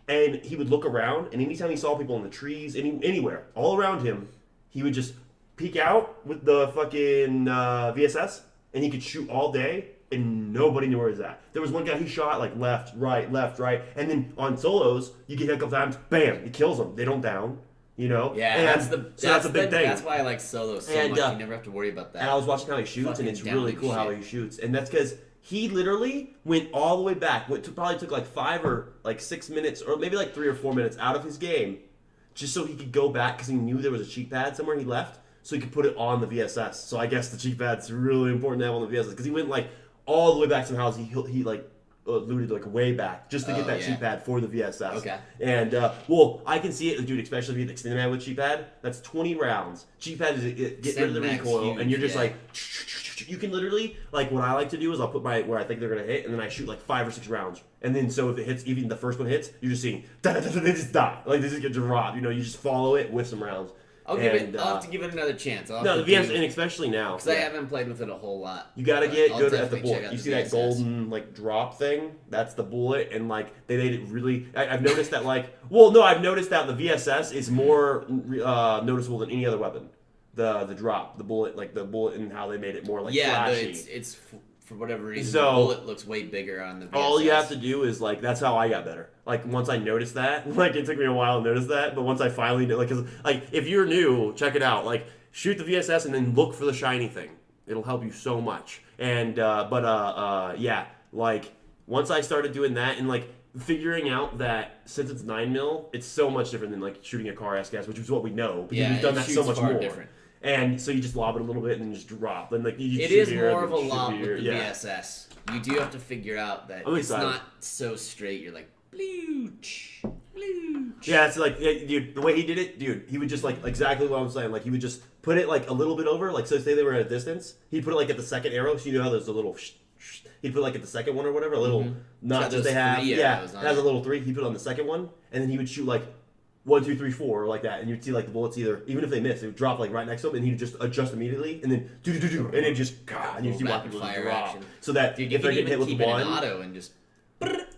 And he would look around, and anytime he saw people in the trees, anywhere, all around him, he would just peek out with the fucking VSS, and he could shoot all day. And nobody knew where he was at. There was one guy he shot like left, right, and then on solos you get hit a couple times, bam, he kills them. They don't down, you know. Yeah, and that's a big thing. That's why I like solos so much. You never have to worry about that. And I was watching how he shoots, and it's really cool how he shoots, and that's because he literally went all the way back. Probably took like 5 or like 6 minutes, or maybe like 3 or 4 minutes out of his game, just so he could go back because he knew there was a cheat pad somewhere he left, so he could put it on the VSS. So I guess the cheat pad's really important to have on the VSS because he went like. All the way back to the house, he like looted like way back just to get that cheat pad for the VSS. Okay. And well, I can see it, dude. Especially if you extend mag with cheat pad, that's 20 rounds. Cheat pad is get rid of the recoil, huge, and you're just like, you can literally like what I like to do is I'll put my where I think they're gonna hit, and then I shoot like 5 or 6 rounds, and then so if it hits, even the first one hits, you're just seeing they just die, like they just get dropped. You know, you just follow it with some rounds. I'll have to give it another chance. No, the VS, and especially now. Because I haven't played with it a whole lot. You gotta get good at the bullet. You see that golden, like, drop thing? That's the bullet, and, like, they made it really... I've noticed that, like... Well, no, I've noticed that the VSS is more noticeable than any other weapon. The drop, the bullet, and how they made it more, like, flashy. Yeah, it's for whatever reason, the bullet looks way bigger on the VSS. All you have to do is, like, that's how I got better. Like, once I noticed that, like, it took me a while to notice that, but once I finally did, like, because, like, if you're new, check it out. Like, shoot the VSS and then look for the shiny thing. It'll help you so much. And, yeah, like, once I started doing that and, like, figuring out that since it's 9mm, it's so much different than, like, shooting a car S-gas, which is what we know. Because we've done that so much more. Different. And so you just lob it a little bit and then just drop. And like it is more of a lob with the VSS. You do have to figure out that it's not so straight. You're like, blooch. Yeah, it's like, dude, the way he did it, dude, he would just like, exactly what I'm saying. Like, he would just put it like a little bit over. Like, so say they were at a distance, he'd put it like at the second arrow. So you know how there's a little, he'd put like at the second one or whatever, a little notch that they have. Yeah, it has a little 3. He'd put it on the second one. And then he would shoot like 1, 2, 3, 4, like that, and you'd see like the bullets even if they miss, they would drop like right next to him, and he'd just adjust immediately, and then do, and it just and you'd see why people just drop. Action. So that dude, if they're getting hit with one, auto and just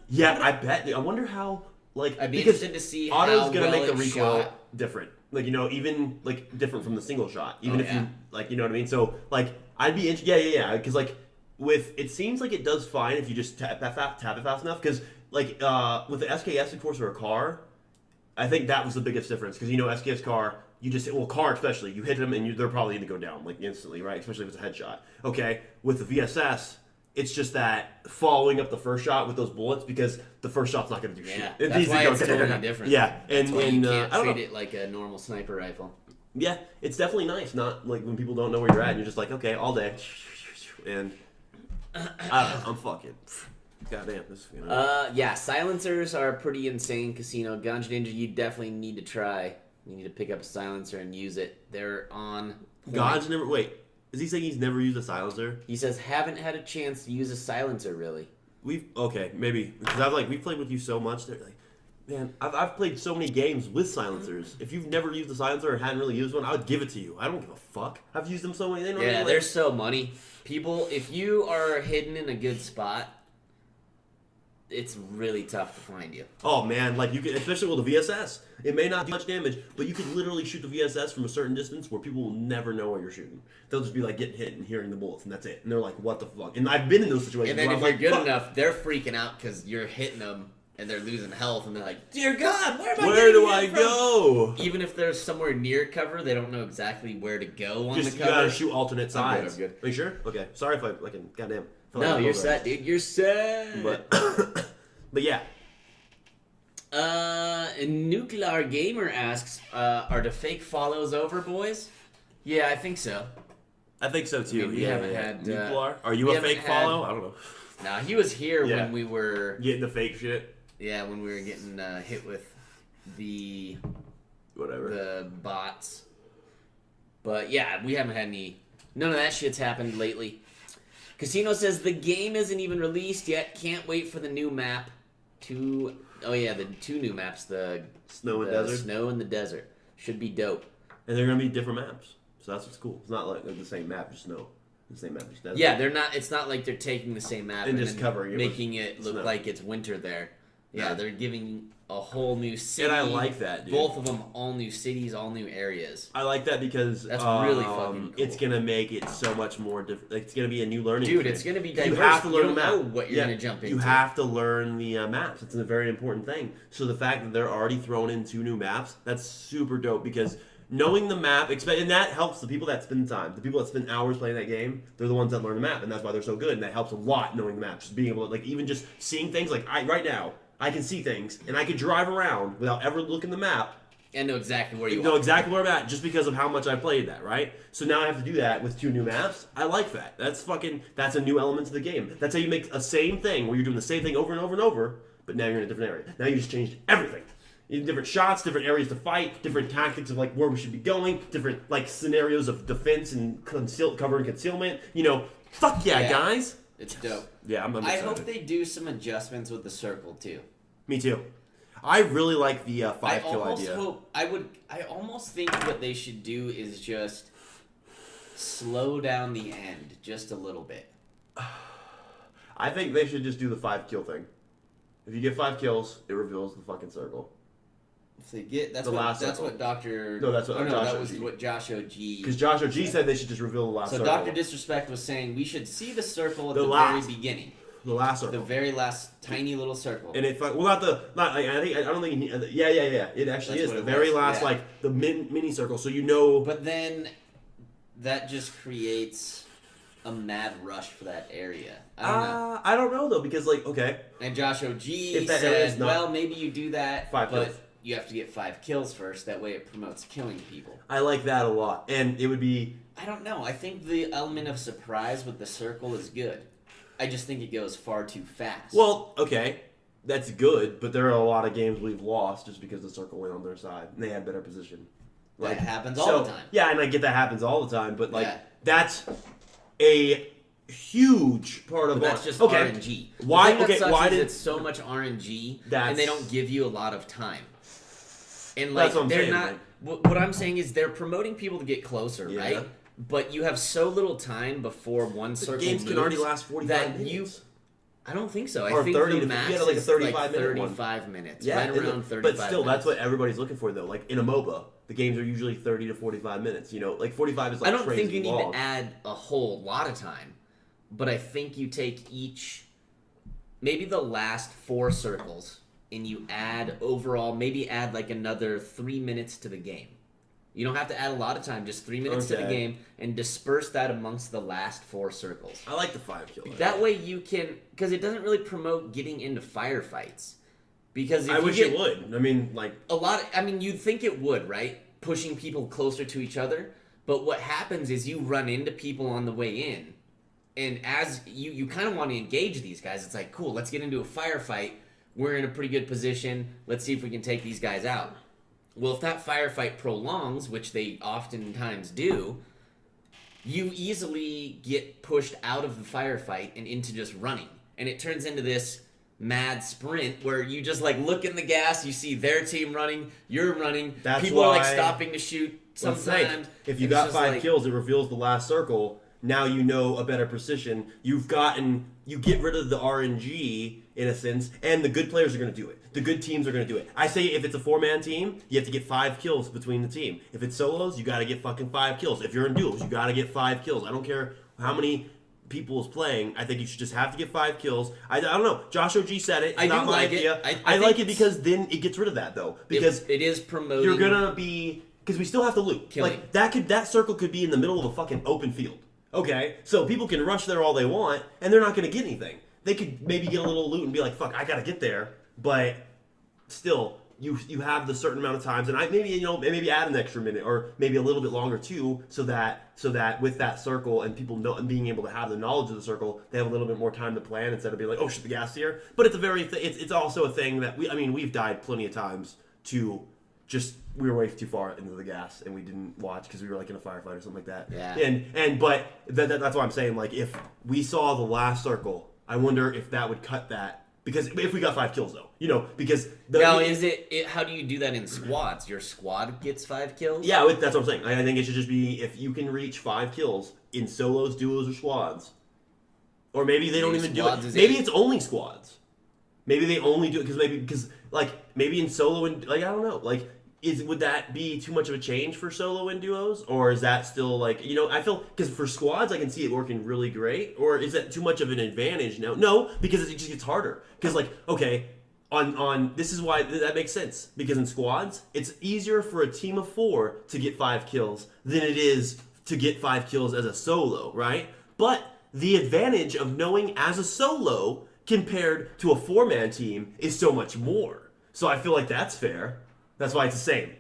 yeah, I bet. I wonder how like I'd be interested to see auto's how gonna make the recoil shot. different, like even like different from the single shot, even if you like you know what I mean. So like I'd be interested, yeah, because like with it seems like it does fine if you just tap it fast enough, because like with the SKS of course or a car. I think that was the biggest difference because you know SKS car, you just car especially, you hit them and they're probably going to go down like instantly, right? Especially if it's a headshot. Okay, with the VSS, it's just that following up the first shot with those bullets because the first shot's not going to do shit. That's why it's totally different. Yeah, and you can't treat it like a normal sniper rifle. Yeah, it's definitely nice. Not like when people don't know where you're at and you're just like, okay, all day, and I don't know, I'm fucking. Goddamn, this. You know. Yeah, silencers are pretty insane. Casino Ganja Ninja, you definitely need to try. You need to pick up a silencer and use it. They're on. Ganja never. Wait, is he saying he's never used a silencer? He says haven't had a chance to use a silencer really. Maybe because we've played with you so much. They're like, man, I've played so many games with silencers. If you've never used a silencer or hadn't really used one, I would give it to you. I don't give a fuck. I've used them so many. They're so money. People, if you are hidden in a good spot. it's really tough to find you. Oh man, like you can, especially with the VSS. It may not do much damage, but you could literally shoot the VSS from a certain distance where people will never know what you're shooting. They'll just be like getting hit and hearing the bullets, and that's it. And they're like, "What the fuck?" And I've been in those situations. And then where if I'm you're like, good enough, they're freaking out because you're hitting them and they're losing health, and they're like, "Dear God, where do I go?" Even if they're somewhere near cover, they don't know exactly where to go on Just the you cover. gotta shoot alternate sides. I'm good. Are you sure? Okay. Sorry if I like goddamn. No, you're set, dude. You're set. But yeah. Nuclear Gamer asks, are the fake follows over, boys? Yeah, I think so. I think so too. I mean, we haven't had Nuclear. Are you a fake follow? I don't know. Nah, he was here when we were getting the fake shit. Yeah, when we were getting hit with the bots. But yeah, we haven't had any. None of that shit's happened lately. Casino says the game isn't even released yet. Can't wait for the new map. The 2 new maps. The snow and desert. Snow and the desert should be dope. And they're gonna be different maps, so that's what's cool. It's not like the same map, just snow. The same map, just desert. Yeah, they're not. It's not like they're taking the same map and just covering it, making it look like it's winter there. Yeah, they're giving a whole new city. And I like that, dude. Both of them, all new cities, all new areas. I like that because that's really fucking cool. It's gonna make it so much more different. Like, it's gonna be a new learning. Dude, it's gonna be diverse. You have to learn the map. Know what you're gonna jump into. You have to learn the maps. It's a very important thing. So the fact that they're already throwing in 2 new maps, that's super dope because knowing the map, and that helps the people that spend time. The people that spend hours playing that game, they're the ones that learn the map, and that's why they're so good. And that helps a lot knowing the maps. Just being able to, like, even just seeing things like right now. I can see things, and I can drive around without ever looking the map. And know exactly where you are. Know exactly where I'm at, just because of how much I played that, right? So now I have to do that with 2 new maps. I like that. That's a new element to the game. That's how you make a same thing, where you're doing the same thing over and over and over, but now you're in a different area. Now you just changed everything. Different shots, different areas to fight, different tactics of, like, where we should be going, different, like, scenarios of defense and cover and concealment. Fuck yeah, guys! It's dope. Yeah, I'm excited. I hope they do some adjustments with the circle too. Me too. I really like the 5-kill idea. I almost think what they should do is just slow down the end just a little bit. I think they should just do the 5-kill thing. If you get 5 kills, it reveals the fucking circle. If they get that was what Josh OG. Because Josh OG said they should just reveal the last circle. So Dr. Disrespect was saying we should see the circle at the very beginning. The last circle. The very last tiny little circle. And it it actually is the very last, like, the mini circle, so But then that just creates a mad rush for that area. I don't know. I don't know though, because, like, okay. And Josh OG said, well, maybe you do that, 5 kills. But you have to get 5 kills first. That way it promotes killing people. I like that a lot. And it would be... I don't know. I think the element of surprise with the circle is good. I just think it goes far too fast. Well, okay. That's good, but there are a lot of games we've lost just because the circle went on their side and they had better position. That happens all the time. Yeah, and I get that happens all the time, but, like, that's a huge part of that's just RNG. Why? Why did it's so much RNG and they don't give you a lot of time? And, like, they're not. What I'm saying is they're promoting people to get closer, right? But you have so little time before one circle games can already last 45 minutes. I don't think so. Or I think 30 the max you had like a 35 is minute 35 minutes. Yeah, right around 35 But still, minutes. that's what everybody's looking for, though. Like, in a MOBA, the games are usually 30 to 45 minutes. Like, 45 is, like, I don't crazy think you need long. to add a whole lot of time. But I think you take maybe the last 4 circles, and you add like another 3 minutes to the game. You don't have to add a lot of time, just 3 minutes to the game, and disperse that amongst the last 4 circles. I like the 5-kill. That way you can, because it doesn't really promote getting into firefights. Because I wish it would. I mean, like... you'd think it would, right? Pushing people closer to each other. But what happens is you run into people on the way in, and as you kind of want to engage these guys. It's like, cool, let's get into a firefight. We're in a pretty good position. Let's see if we can take these guys out. Well, if that firefight prolongs, which they oftentimes do, you easily get pushed out of the firefight and into just running. And it turns into this mad sprint where you just, like, look in the gas, you see their team running, you're running, people are, like, stopping to shoot sometimes. If you got 5 kills, it reveals the last circle, Now you know a better precision. You get rid of the RNG in a sense, and the good players are going to do it. The good teams are going to do it. I say if it's a 4-man team, you have to get 5 kills between the team. If it's solos, you got to get fucking 5 kills. If you're in duos, you got to get 5 kills. I don't care how many people is playing. I think you should just have to get 5 kills. I don't know. Josh OG said it. It's I not do my like idea. it. I like it because then it gets rid of that though. Because it is promoting. you're gonna be because we still have to loot. Killing. Like that circle could be in the middle of a fucking open field. Okay, so people can rush there all they want, and they're not gonna get anything. They could maybe get a little loot and be like, "Fuck, I gotta get there," but still. You have the certain amount of times, and maybe add an extra minute or maybe a little bit longer too, so that with that circle and people know and being able to have the knowledge of the circle, they have a little bit more time to plan instead of being like, oh shit, the gas here. But it's also a thing that we've died plenty of times to just we were way too far into the gas and we didn't watch because we were like in a firefight or something like that. Yeah. But that's why I'm saying like if we saw the last circle, I wonder if that would cut that. Because if we got 5 kills, though, because now is it? How do you do that in squads? Your squad gets 5 kills. Yeah, that's what I'm saying. I think it should just be if you can reach 5 kills in solos, duos, or squads, or maybe they don't even do it. Maybe it's only squads. Maybe they only do it because maybe in solo and I don't know would that be too much of a change for solo and duos, or is that still I feel because for squads I can see it working really great, or is that too much of an advantage now? No, because it just gets harder. Because on this is why that makes sense because in squads it's easier for a team of 4 to get 5 kills than it is to get 5 kills as a solo, right? But the advantage of knowing as a solo compared to a 4-man team is so much more. So I feel like that's fair. That's why it's the same.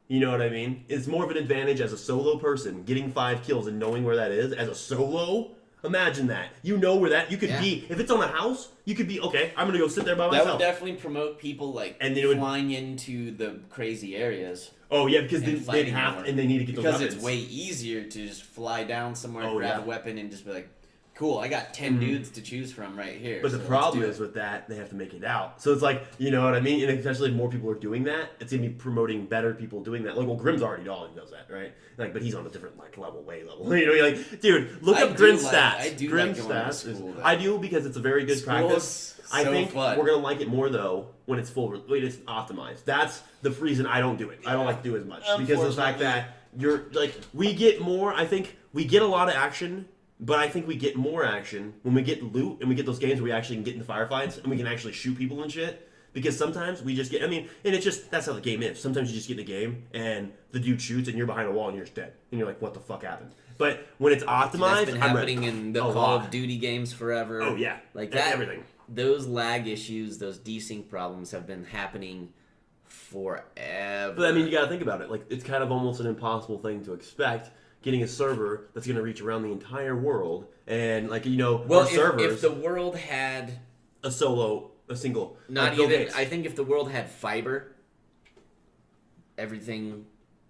You know what I mean? It's more of an advantage as a solo person, getting 5 kills and knowing where that is. As a solo, imagine that. You know where that, you could be, if it's on a house, you could be, okay, I'm going to go sit there by myself. That would definitely promote people flying into the crazy areas. Oh, yeah, because they'd have, and they need to get the weapons. Because it's way easier to just fly down somewhere, grab a weapon, and just be like, cool, I got 10 dudes to choose from right here. But the problem is with that, they have to make it out. So it's like, you know what I mean? And especially if more people are doing that, it's going to be promoting better people doing that. Grimm's already does that, right? But he's on a different level. Dude, look up Grimm's stats. I do Grimm's like going stats. to school, I do because it's a very good practice. I think we're going to like it more, though, when it's it's optimized. That's the reason I don't do it. I don't like to do as much. Because of the fact that we get more, I think we get a lot of action. But I think we get more action when we get loot and we get those games where we actually can get into firefights and we can actually shoot people and shit. Because sometimes we just get, and it's just, that's how the game is. Sometimes you just get in a game and the dude shoots and you're behind a wall and you're just dead. And you're like, what the fuck happened? But when it's optimized, that's been happening in the Call of Duty games forever. Oh, yeah. Like that. Everything. Those lag issues, those desync problems have been happening forever. But you gotta think about it. It's kind of almost an impossible thing to expect. Getting a server that's going to reach around the entire world, and servers. If the world had a single, not even. I think if the world had fiber, everything,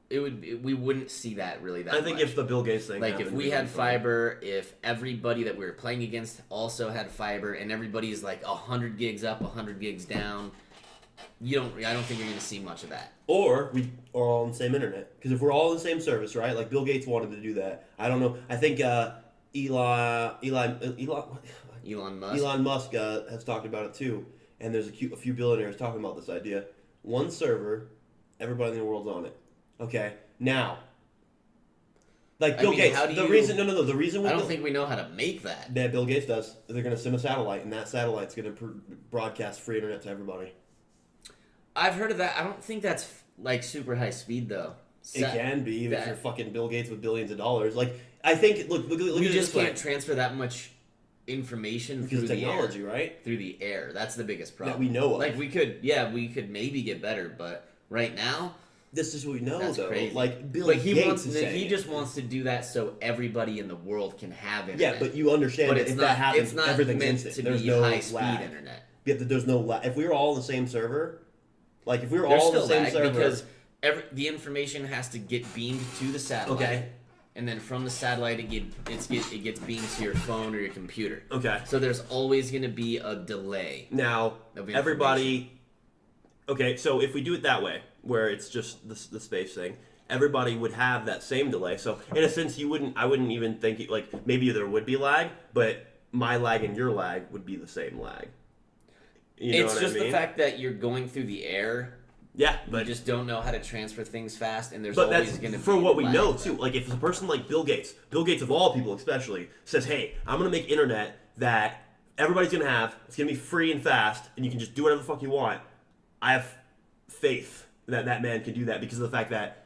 we wouldn't see that really that. I think much. If the Bill Gates thing, if we had fiber, if everybody that we were playing against also had fiber, and everybody's 100 gigs up, 100 gigs down. I don't think you're going to see much of that. Or we are all on the same internet. Because if we're all on the same service, right? Like Bill Gates wanted to do that. I don't know. I think Elon Musk has talked about it too. And there's a few billionaires talking about this idea. One server, everybody in the world's on it. Okay. Now, Bill Gates. The reason I don't think we know how to make that. Yeah, Bill Gates does. They're going to send a satellite, and that satellite's going to broadcast free internet to everybody. I've heard of that. I don't think that's super high speed though. It can be if you're fucking Bill Gates with billions of dollars. I think look at we just can't transfer that much information because through technology, the air, right? Through the air. That's the biggest problem. That we know of. we could maybe get better, but right now this is what we know that's though. Crazy. Bill Gates he just wants to do that so everybody in the world can have internet. Yeah, but you understand that if that happens, it's not everything's meant instant. to There's be no high speed lag. internet. Yeah, there's no lag. If we were all on the same server, if we were all on the same server, because the information has to get beamed to the satellite. Okay. And then from the satellite, it gets beamed to your phone or your computer. Okay. So there's always going to be a delay. Now, everybody. Okay, so if we do it that way, where it's just the space thing, everybody would have that same delay. So in a sense, I wouldn't even think like maybe there would be lag, but my lag and your lag would be the same lag. You know it's what just I mean? the fact that you're going through the air. Yeah, but you just don't know how to transfer things fast, and there's but always that's going to be for what we lag, know but... too. Like if a person like Bill Gates of all people especially, says, "Hey, I'm going to make internet that everybody's going to have. It's going to be free and fast, and you can just do whatever the fuck you want." I have faith that that man can do that because of the fact that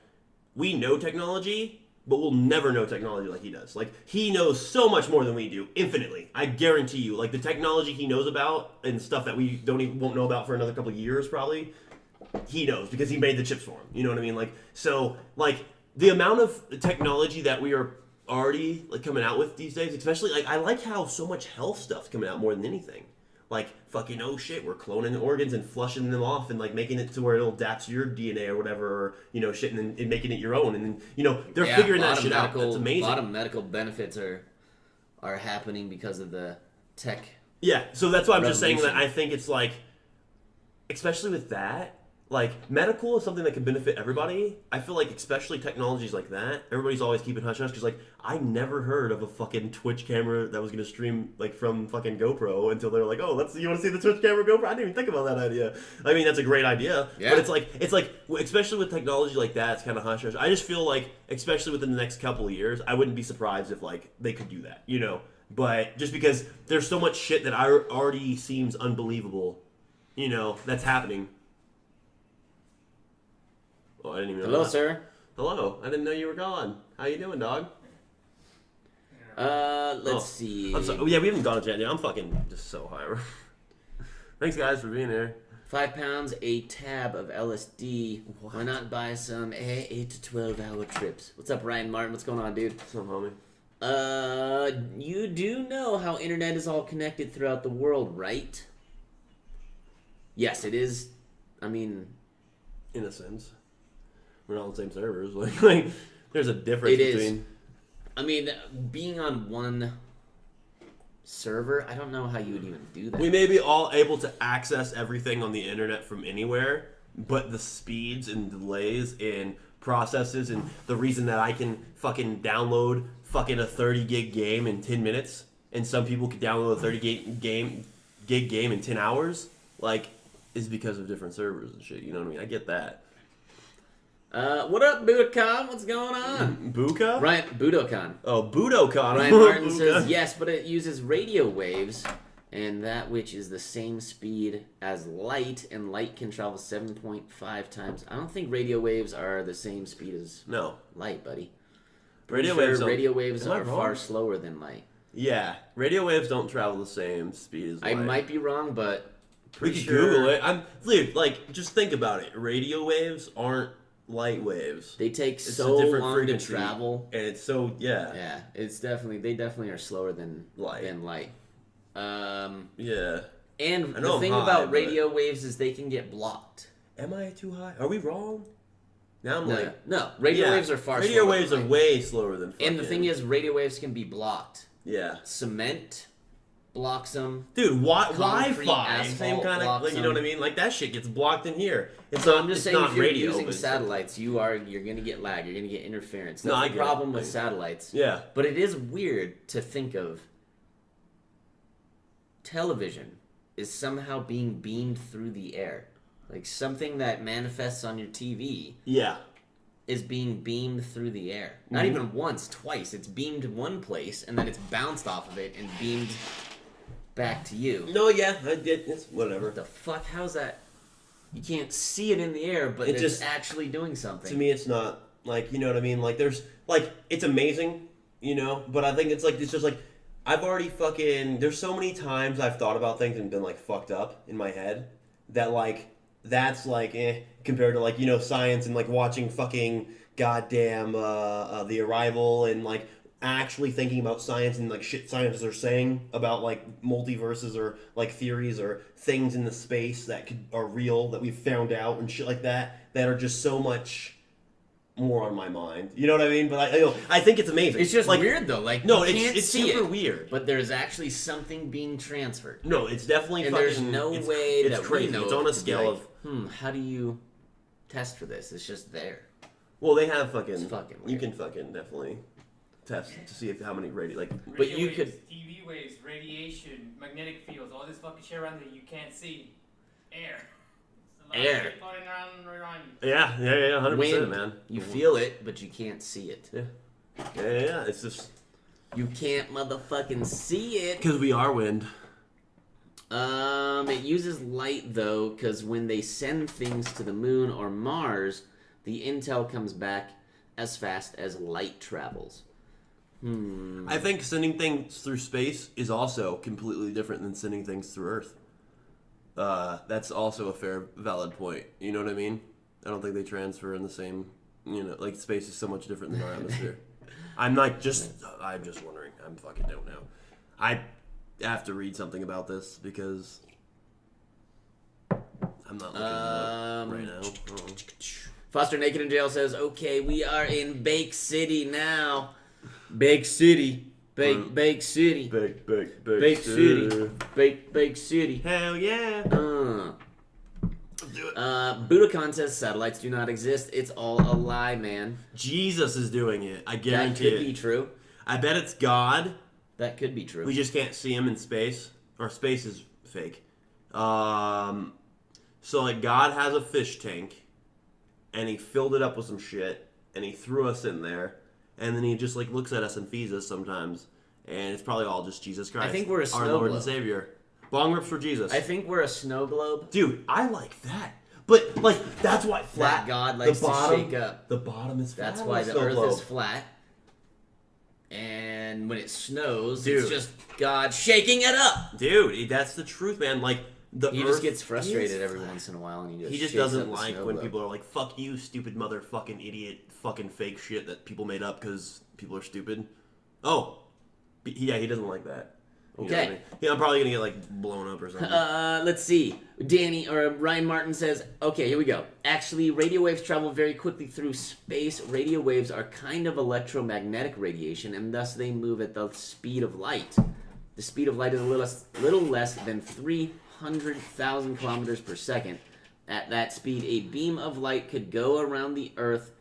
we know technology, but we'll never know technology like he does. Like, he knows so much more than we do, infinitely. I guarantee you. Like, the technology he knows about and stuff that we won't know about for another couple of years, probably, he knows because he made the chips for him. You know what I mean? Like, so, like, the amount of technology that we are already, like, coming out with these days, especially, like, I like how so much health stuff's coming out more than anything. Like, fucking, oh shit, we're cloning organs and flushing them off and, like, making it to where it'll adapt to your DNA or whatever, or, you know, shit, and making it your own. And then, you know, they're figuring that shit out. That's amazing. A lot of medical benefits are happening because of the tech. Yeah, so that's why I'm just saying revolution. that I think it's, like, especially with that, like, medical is something that can benefit everybody. I feel like, especially technologies like that, everybody's always keeping hush-hush, because, like, I never heard of a fucking Twitch camera that was going to stream, like, from fucking GoPro until they were like, oh, you want to see the Twitch camera GoPro? I didn't even think about that idea. I mean, that's a great idea. Yeah. But it's like, especially with technology like that, it's kind of hush-hush. I just feel like, especially within the next couple of years, I wouldn't be surprised if, like, they could do that, you know? But just because there's so much shit that already seems unbelievable, you know, that's happening. Oh, I didn't even know Hello, that. sir. Hello. I didn't know you were gone. How you doing, dog? Let's see. I'm sorry. Oh, yeah, we haven't gone yet. I'm fucking just so high. Thanks, guys, for being here. 5 pounds, a tab of LSD. What? Why not buy some 8 to 12 hour trips? What's up, Ryan Martin? What's going on, dude? What's up, homie? You do know how internet is all connected throughout the world, right? Yes, it is. I mean, in a sense, we're not on the same servers. Like there's a difference between. I mean, being on one server, I don't know how you would even do that. We may be all able to access everything on the internet from anywhere, but the speeds and delays and processes and the reason that I can fucking download fucking a 30 gig game in 10 minutes and some people can download a 30 gig game in 10 hours, like, is because of different servers and shit. You know what I mean? I get that. What up, Budokan? What's going on? Buka? Ryan, Budokan. Oh, Budokan. Ryan Martin says, yes, but it uses radio waves, and that which is the same speed as light, and light can travel 7.5 times. I don't think radio waves are the same speed as light, buddy. Radio waves are far slower than light. Yeah, radio waves don't travel the same speed as light. I might be wrong, but we could Google it. Dude, like, just think about it. Radio waves aren't light waves. They take so long to travel, and it's so yeah. It's they definitely are slower than light. Yeah. And the thing about radio waves is they can get blocked. Am I too high? Are we wrong? Now I'm no. Radio waves are far. Radio waves are way slower than. And the thing is, radio waves can be blocked. Yeah. Cement blocks them. Dude, Wi-Fi, same kind of, like, you know what I mean? Like, that shit gets blocked in here. So I'm just saying, if you're using satellites, you're gonna get lag. You're gonna get interference. That's the problem with satellites. Yeah. But it is weird to think of television is somehow being beamed through the air. Like, something that manifests on your TV. Yeah. Is being beamed through the air. Not even once, twice. It's beamed one place, and then it's bounced off of it and beamed back to you. No, yeah, I did. It's whatever. What the fuck? How's that? You can't see it in the air, but it's just actually doing something. To me, it's not, like, you know what I mean? Like, there's, like, it's amazing, you know? But I think it's just, like, I've already there's so many times I've thought about things and been, like, fucked up in my head that, like, that's, like, compared to, like, you know, science and, like, watching fucking goddamn The Arrival and, like, actually thinking about science and, like, shit scientists are saying about, like, multiverses or, like, theories or things in the space that are real that we've found out and shit like that are just so much more on my mind. You know what I mean? But I think it's amazing. It's just, like, weird, though. Like, no, it's super weird. But there's actually something being transferred. No, it's definitely and fucking... there's no way it's crazy. It's on a scale of... how do you test for this? It's just there. Well, they have fucking. It's fucking You weird. can fucking definitely test to see how many But you waves, could- TV waves, radiation, magnetic fields, all this fucking shit around that you can't see. Air. It's a lot of Air. shit floating around you. Yeah, 100%, Wind. man. You feel it, but you can't see it. Yeah. It's just You can't motherfucking see it. because we are wind. It uses light though, because when they send things to the moon or Mars, the intel comes back as fast as light travels. I think sending things through space is also completely different than sending things through Earth. That's also a fair, valid point. You know what I mean? I don't think they transfer in the same. Like space is so much different than our atmosphere. I'm just wondering. I fucking don't know. I have to read something about this because I'm not looking it up right now. Foster Naked in Jail says, okay, we are in Bake City now. Bake City. Bake City. Bake City. Bake City. Hell yeah. Do it. Budokan says satellites do not exist. It's all a lie, man. Jesus is doing it. I That guarantee could it. be true. I bet it's God. That could be true. We just can't see him in space. Or space is fake. So like God has a fish tank, and he filled it up with some shit, and he threw us in there, and then he just like looks at us and feeds us sometimes, and it's probably all just Jesus Christ. I think we're a our snow Lord globe. and Savior. Bong rips for Jesus. I think we're a snow globe. Dude, I like that. But like that's why flat. That God likes the bottom, to shake up. The bottom is flat. That's on why a the snow Earth globe. is flat. And when it snows, Dude. it's just God shaking it up. Dude, that's the truth, man. Like He Earth just gets frustrated is every flat. once in a while, and He just shakes doesn't up the like snow when globe. people are like, "Fuck you, stupid motherfucking idiot, fucking fake shit that people made up because people are stupid." Oh, he doesn't like that. You know what I Okay. mean? Yeah, I'm probably gonna get like blown up or something. Let's see. Ryan Martin says, okay, here we go. Actually, radio waves travel very quickly through space. Radio waves are kind of electromagnetic radiation, and thus they move at the speed of light. The speed of light is a little less than 300,000 kilometers per second. At that speed, a beam of light could go around the Earth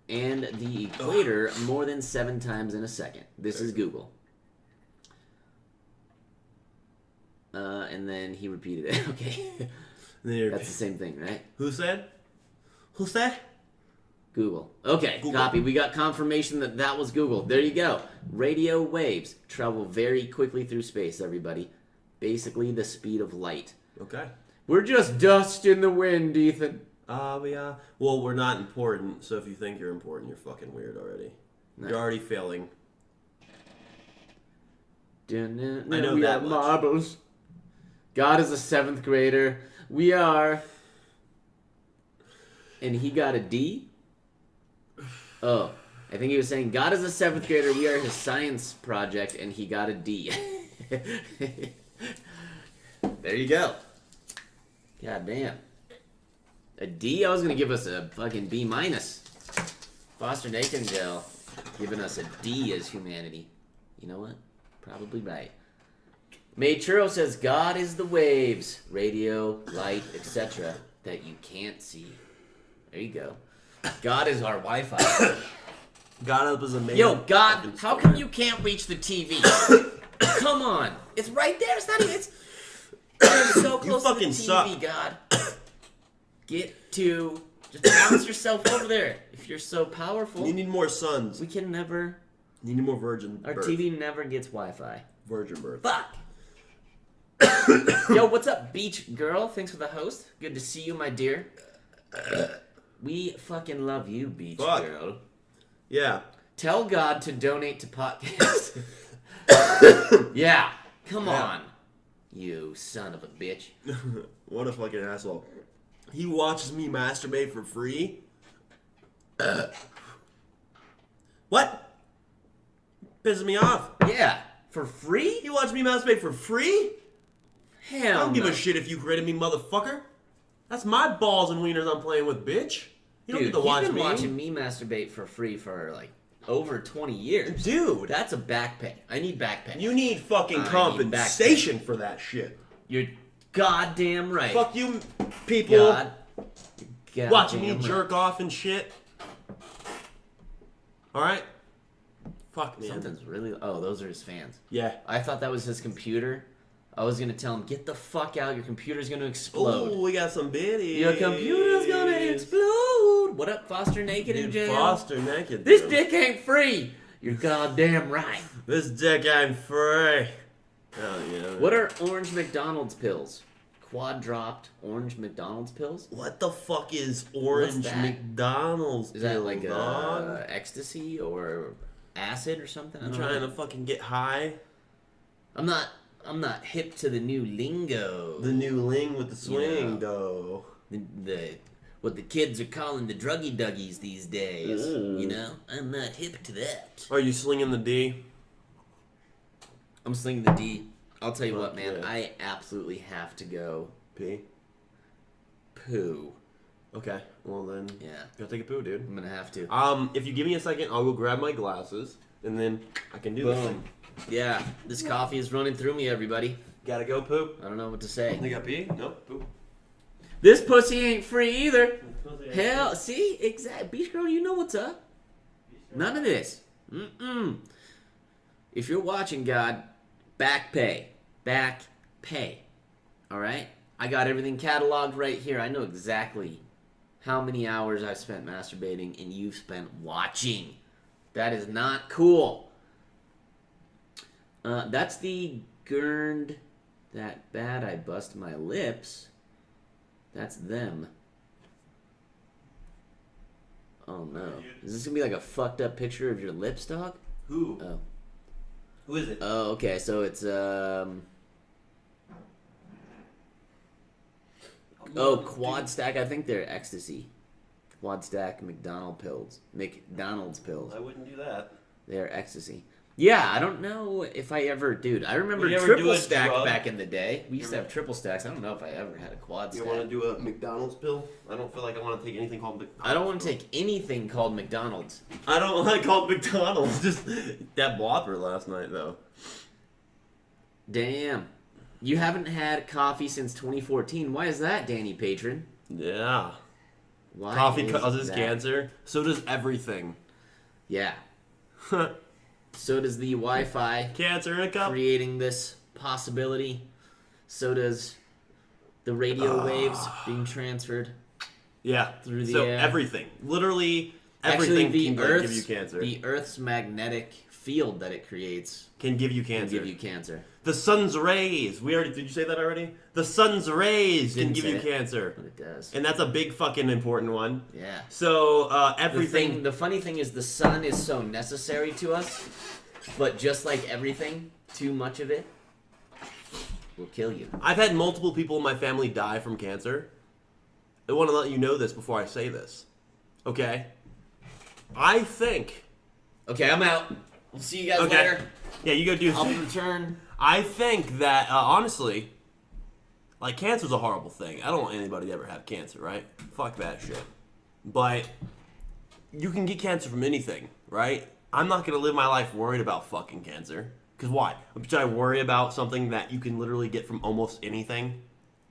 and the equator more than 7 times in a second. This is Google. And then he repeated it. Okay. That's the same thing, right? Who said? Who's that? Google. Okay, Google. Copy. We got confirmation that was Google. There you go. Radio waves travel very quickly through space, everybody. Basically the speed of light. Okay. We're just dust in the wind, Ethan. We are. Well, we're not important, so if you think you're important, you're fucking weird already. No. You're already failing. I know we that are much. marbles. God is a 7th grader. We are. And he got a D? Oh, I think he was saying God is a 7th grader. We are his science project, and he got a D. There you go. God damn. A D? I was going to give us a fucking B minus. Foster Nathan giving us a D as humanity. You know what? Probably right. May Churro says, God is the waves, radio, light, etc. that you can't see. There you go. God is our Wi-Fi. God up is amazing. Yo, God, how come you can't reach the TV? Come on. It's right there. It's not even... You're so close to the fucking TV, suck. God. Just bounce yourself over there. If you're so powerful, You need more sons. we can never... You need more virgin Our birth. TV never gets Wi-Fi. Virgin birth. Fuck! Yo, what's up, beach girl? Thanks for the host. Good to see you, my dear. We fucking love you, beach Fuck. girl. Yeah. Tell God to donate to Potcast. Yeah, come Yeah. on. You son of a bitch. What a fucking asshole. He watches me masturbate for free? What? Pisses me off. Yeah, for free? He watches me masturbate for free? Hell I don't give no. a shit if you created me, motherfucker. That's my balls and wieners I'm playing with, bitch. You don't Dude, get to watch he's been me. watching me masturbate for free for like over 20 years. Dude, That's a back pay. I need back pay. you need fucking I need compensation for that shit. You're goddamn right. Fuck you, people. God. Watching me Goddamn right. jerk off and shit. All right. Fuck, man. Something's really... Oh, those are his fans. Yeah. I thought that was his computer. I was going to tell him, get the fuck out. Your computer's going to explode. Oh, we got some biddies. Your computer's going to explode. What up, Foster Naked in jail? Foster Naked. This dick ain't free. You're goddamn right. This dick ain't free. Hell yeah. What are orange McDonald's pills? Quad dropped orange McDonald's pills? What the fuck is orange that? McDonald's? Is that pill, like dog? ecstasy or acid or something? You trying to fucking get high? I'm not hip to the new lingo. The new ling with the swing, Yeah. though. The what the kids are calling the druggy duggies these days. Ooh. You know, I'm not hip to that. Are you slinging the D? I'm slinging the D. I'll tell you what, man. Yeah. I absolutely have to go P? poo. Okay, well then, Yeah, gotta take a poo, dude. I'm gonna have to. If you give me a second, I'll go grab my glasses, and then I can do this Boom. thing. Yeah, this coffee is running through me, everybody. Gotta go poop. I don't know what to say. They got pee? Nope, poop. This pussy ain't free either. Hell, see? Exact. Beach girl, you know what's up. None of this. Mm-mm. If you're watching, God, back pay. Back pay. All right? I got everything cataloged right here. I know exactly how many hours I've spent masturbating and you've spent watching. That is not cool. That's the gurned that bad I bust my lips. That's them. Oh no. Is this gonna be like a fucked up picture of your lips, dog? Who? Oh. Who is it? Oh, okay, so it's quad stack. I think they're ecstasy. Quad stack McDonald's pills. I wouldn't do that. They're ecstasy. Yeah, I don't know if I ever, dude. I remember Would you ever do triple a stack drug? back in the day. We used to have triple stacks. I don't know if I ever had a quad You stack. want to do a McDonald's pill? I don't feel like I want to take anything called McDonald's. I don't want to take anything called McDonald's. I don't like called McDonald's. Just that Whopper last night, though. Damn. You haven't had coffee since 2014. Why is that, Danny Patron? Yeah. Why Coffee is causes that? cancer. So does everything. Yeah. So does the Wi-Fi Cancer in a cup. creating this possibility. So does the radio waves being transferred. Yeah. Through the so air. everything. Literally Actually, everything the can Earth's, give you cancer. The Earth's magnetic field that it creates Can give you can cancer. give you cancer. The sun's rays. Did you say that already? The sun's rays can Didn't give say you it. cancer. But it does. And that's a big fucking important one. Yeah. So everything. The funny thing is the sun is so necessary to us, but just like everything, too much of it will kill you. I've had multiple people in my family die from cancer. I want to let you know this before I say this. Okay? I think. Okay, I'm out. We'll see you guys Okay. later. Yeah, you go do. I'll return. I think that honestly, like cancer's a horrible thing. I don't want anybody to ever have cancer, right? Fuck that shit. But you can get cancer from anything, right? I'm not gonna live my life worried about fucking cancer. Cause why? Should I worry about something that you can literally get from almost anything,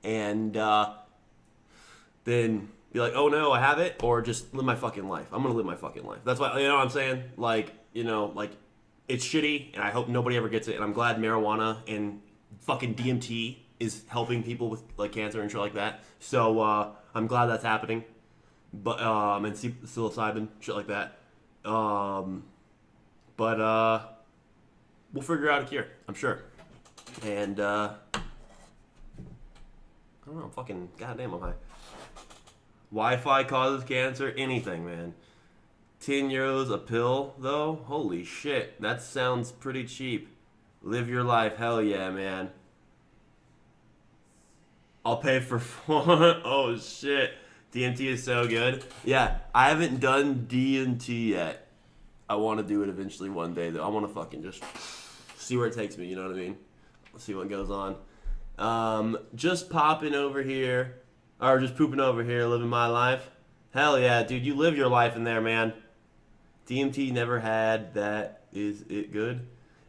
and then be like, oh no, I have it, or just live my fucking life? I'm gonna live my fucking life. That's why, you know what I'm saying? Like, you know, like. It's shitty, and I hope nobody ever gets it. And I'm glad marijuana and fucking DMT is helping people with like cancer and shit like that. So I'm glad that's happening. But and psilocybin, shit like that. But we'll figure out a cure, I'm sure. And I don't know, fucking goddamn, I'm high. Wi-Fi causes cancer, anything, man. 10 euros a pill, though? Holy shit. That sounds pretty cheap. Live your life. Hell yeah, man. I'll pay for 4. Oh, shit. DMT is so good. Yeah, I haven't done DMT yet. I want to do it eventually one day, though. I want to fucking just see where it takes me, you know what I mean? Let's see what goes on. Just popping over here. Or just pooping over here, living my life. Hell yeah, dude. You live your life in there, man. DMT never had that. Is it good?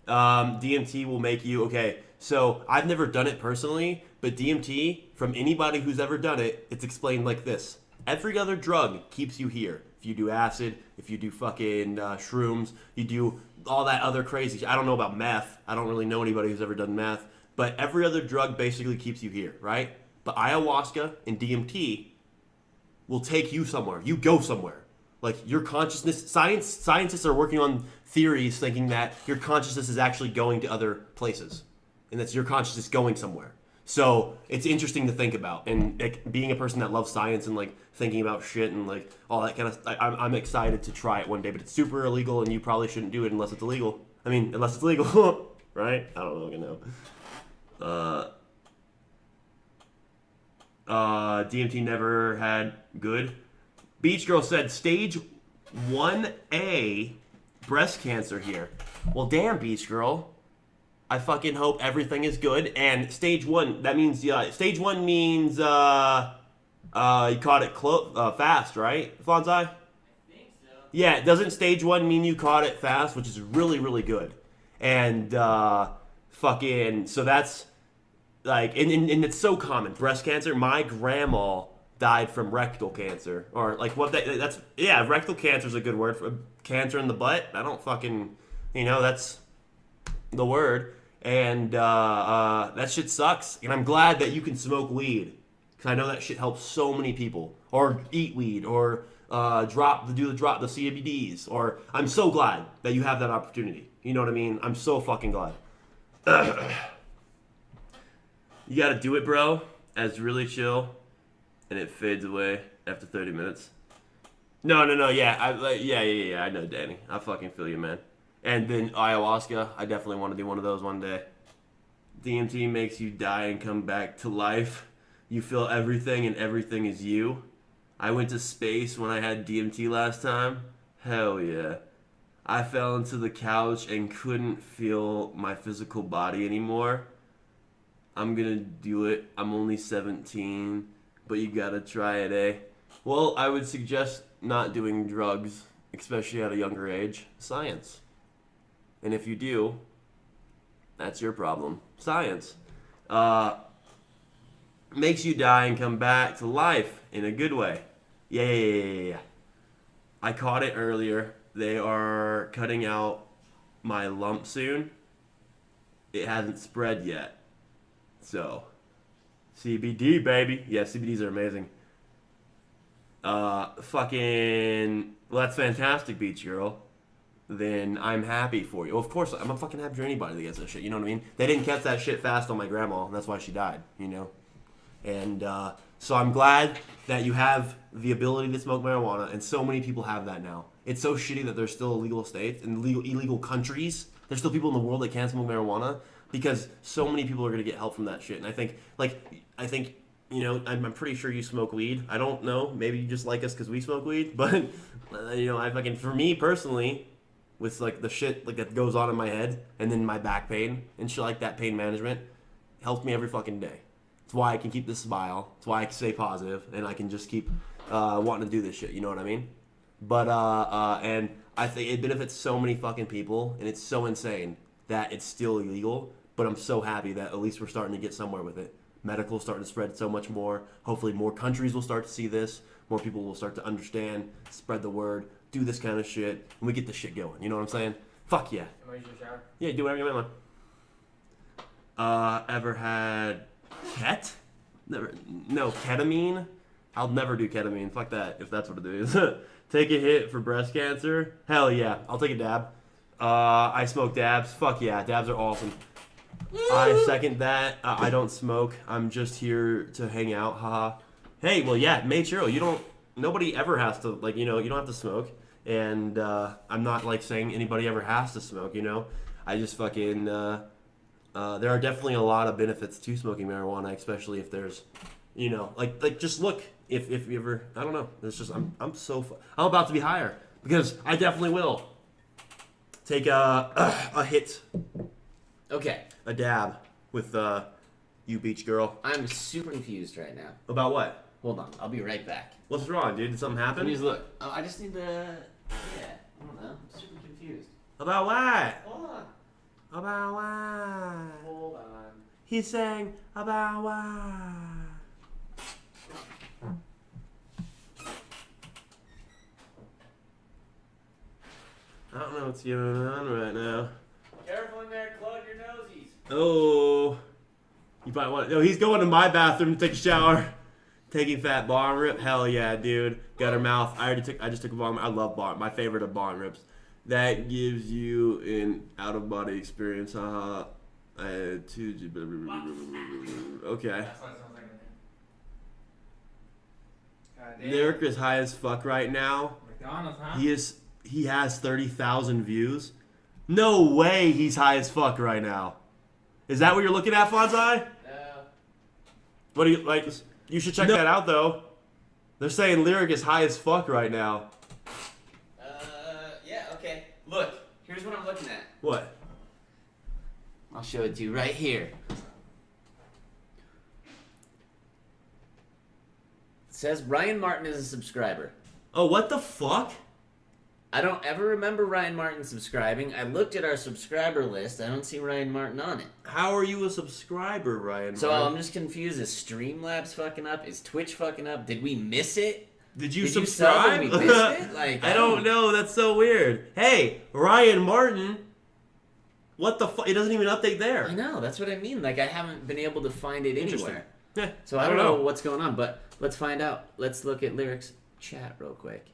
DMT will make you... Okay, so I've never done it personally, but DMT, from anybody who's ever done it, it's explained like this. Every other drug keeps you here. If you do acid, if you do fucking shrooms, you do all that other crazy shit. I don't know about meth. I don't really know anybody who's ever done meth. But every other drug basically keeps you here, right? But ayahuasca and DMT will take you somewhere. You go somewhere. Like your consciousness, scientists are working on theories thinking that your consciousness is actually going to other places. And that's your consciousness going somewhere. So it's interesting to think about. And like, being a person that loves science and like thinking about shit and like all that kind of stuff, I'm excited to try it one day. But it's super illegal and you probably shouldn't do it unless it's illegal. I mean, unless it's legal, right? I don't really know. DMT never had good. Beach Girl said stage 1A breast cancer here. Well, damn, Beach Girl. I fucking hope everything is good. And stage 1, that means, stage 1 means, you caught it fast, right, Fonzai? I think so. Yeah, doesn't stage 1 mean you caught it fast, which is really, really good. And, fucking, so that's, like, and it's so common. Breast cancer, my grandma died from rectal cancer. Or, like, rectal cancer is a good word for cancer in the butt. I don't fucking, that's the word. And that shit sucks. And I'm glad that you can smoke weed. Because I know that shit helps so many people. Or eat weed. Or do the CBDs. Or I'm so glad that you have that opportunity. You know what I mean? I'm so fucking glad. You gotta do it, bro. As really chill. And it fades away after 30 minutes. No. Yeah, I know, Danny. I fucking feel you, man. And then ayahuasca, I definitely want to do one of those one day. DMT makes you die and come back to life. You feel everything and everything is you. I went to space when I had DMT last time. Hell yeah. I fell into the couch and couldn't feel my physical body anymore. I'm gonna do it. I'm only 17, but you gotta try it, eh? Well, I would suggest not doing drugs, especially at a younger age. Science. And if you do, that's your problem. Science. Makes you die and come back to life in a good way. Yeah. I caught it earlier. They are cutting out my lump soon. It hasn't spread yet. So, CBD, baby. Yeah, CBDs are amazing. Well, that's fantastic, Beach Girl. Then I'm happy for you. Well, of course, I'm fucking happy for anybody that gets that shit. You know what I mean? They didn't catch that shit fast on my grandma, and that's why she died, And so I'm glad that you have the ability to smoke marijuana, and so many people have that now. It's so shitty that there's still illegal states and illegal countries. There's still people in the world that can't smoke marijuana because so many people are going to get help from that shit. And I think, I'm pretty sure you smoke weed. I don't know. Maybe you just like us because we smoke weed. But, for me personally, with like the shit like that goes on in my head and then my back pain and shit like that, pain management helps me every fucking day. It's why I can keep this smile. It's why I can stay positive and I can just keep wanting to do this shit. You know what I mean? But and I think it benefits so many fucking people, and it's so insane that it's still illegal. But I'm so happy that at least we're starting to get somewhere with it. Medical's starting to spread so much more. Hopefully more countries will start to see this. More people will start to understand, spread the word, do this kind of shit, and we get this shit going. You know what I'm saying? Fuck yeah. Can I use your shower? Yeah, do whatever you want. Ever had ket? Never. No, ketamine? I'll never do ketamine. Fuck that, if that's what it is. Take a hit for breast cancer? Hell yeah. I'll take a dab. I smoke dabs. Fuck yeah. Dabs are awesome. I second that. I don't smoke. I'm just here to hang out. Haha. Hey, well, yeah, mate, Cheryl, nobody ever has to, you don't have to smoke. And I'm not, saying anybody ever has to smoke, I just fucking, there are definitely a lot of benefits to smoking marijuana, especially if there's, just look, if you ever, I don't know, it's just, I'm about to be higher, because I definitely will take a hit. Okay. A dab with you, Beach Girl. I'm super confused right now. About what? Hold on, I'll be right back. What's wrong, dude? Did something happen? Please look. Oh, I just need to. Yeah, I don't know. I'm super confused. About what? Hold on. About what? Hold on. He's saying about what? I don't know what's going on right now. Careful in there, Claude, your nosies. Oh. You probably want. No, he's going to my bathroom to take a shower. Taking fat bottom rip. Hell yeah, dude. Gutter mouth. I just took a bottom. I love bottom. My favorite of bottom rips. That gives you an out of body experience. Okay. Lyric is high as fuck right now. McDonald's, huh? He has 30,000 views. No way he's high as fuck right now. Is that what you're looking at, Fonzai? No. What do you like? You should check that out though. They're saying Lyric is high as fuck right now. Yeah, okay. Look, here's what I'm looking at. What? I'll show it to you right here. It says Ryan Martin is a subscriber. Oh, what the fuck? I don't ever remember Ryan Martin subscribing. I looked at our subscriber list. I don't see Ryan Martin on it. How are you a subscriber, Ryan? So I'm just confused. Is Streamlabs fucking up? Is Twitch fucking up? Did we miss it? Did you Did subscribe? we miss it? Like, I don't know. That's so weird. Hey, Ryan Martin. What the fuck? It doesn't even update there. I know. That's what I mean. Like, I haven't been able to find it anywhere. Yeah, So I don't know what's going on, but let's find out. Let's look at Lyric's chat real quick.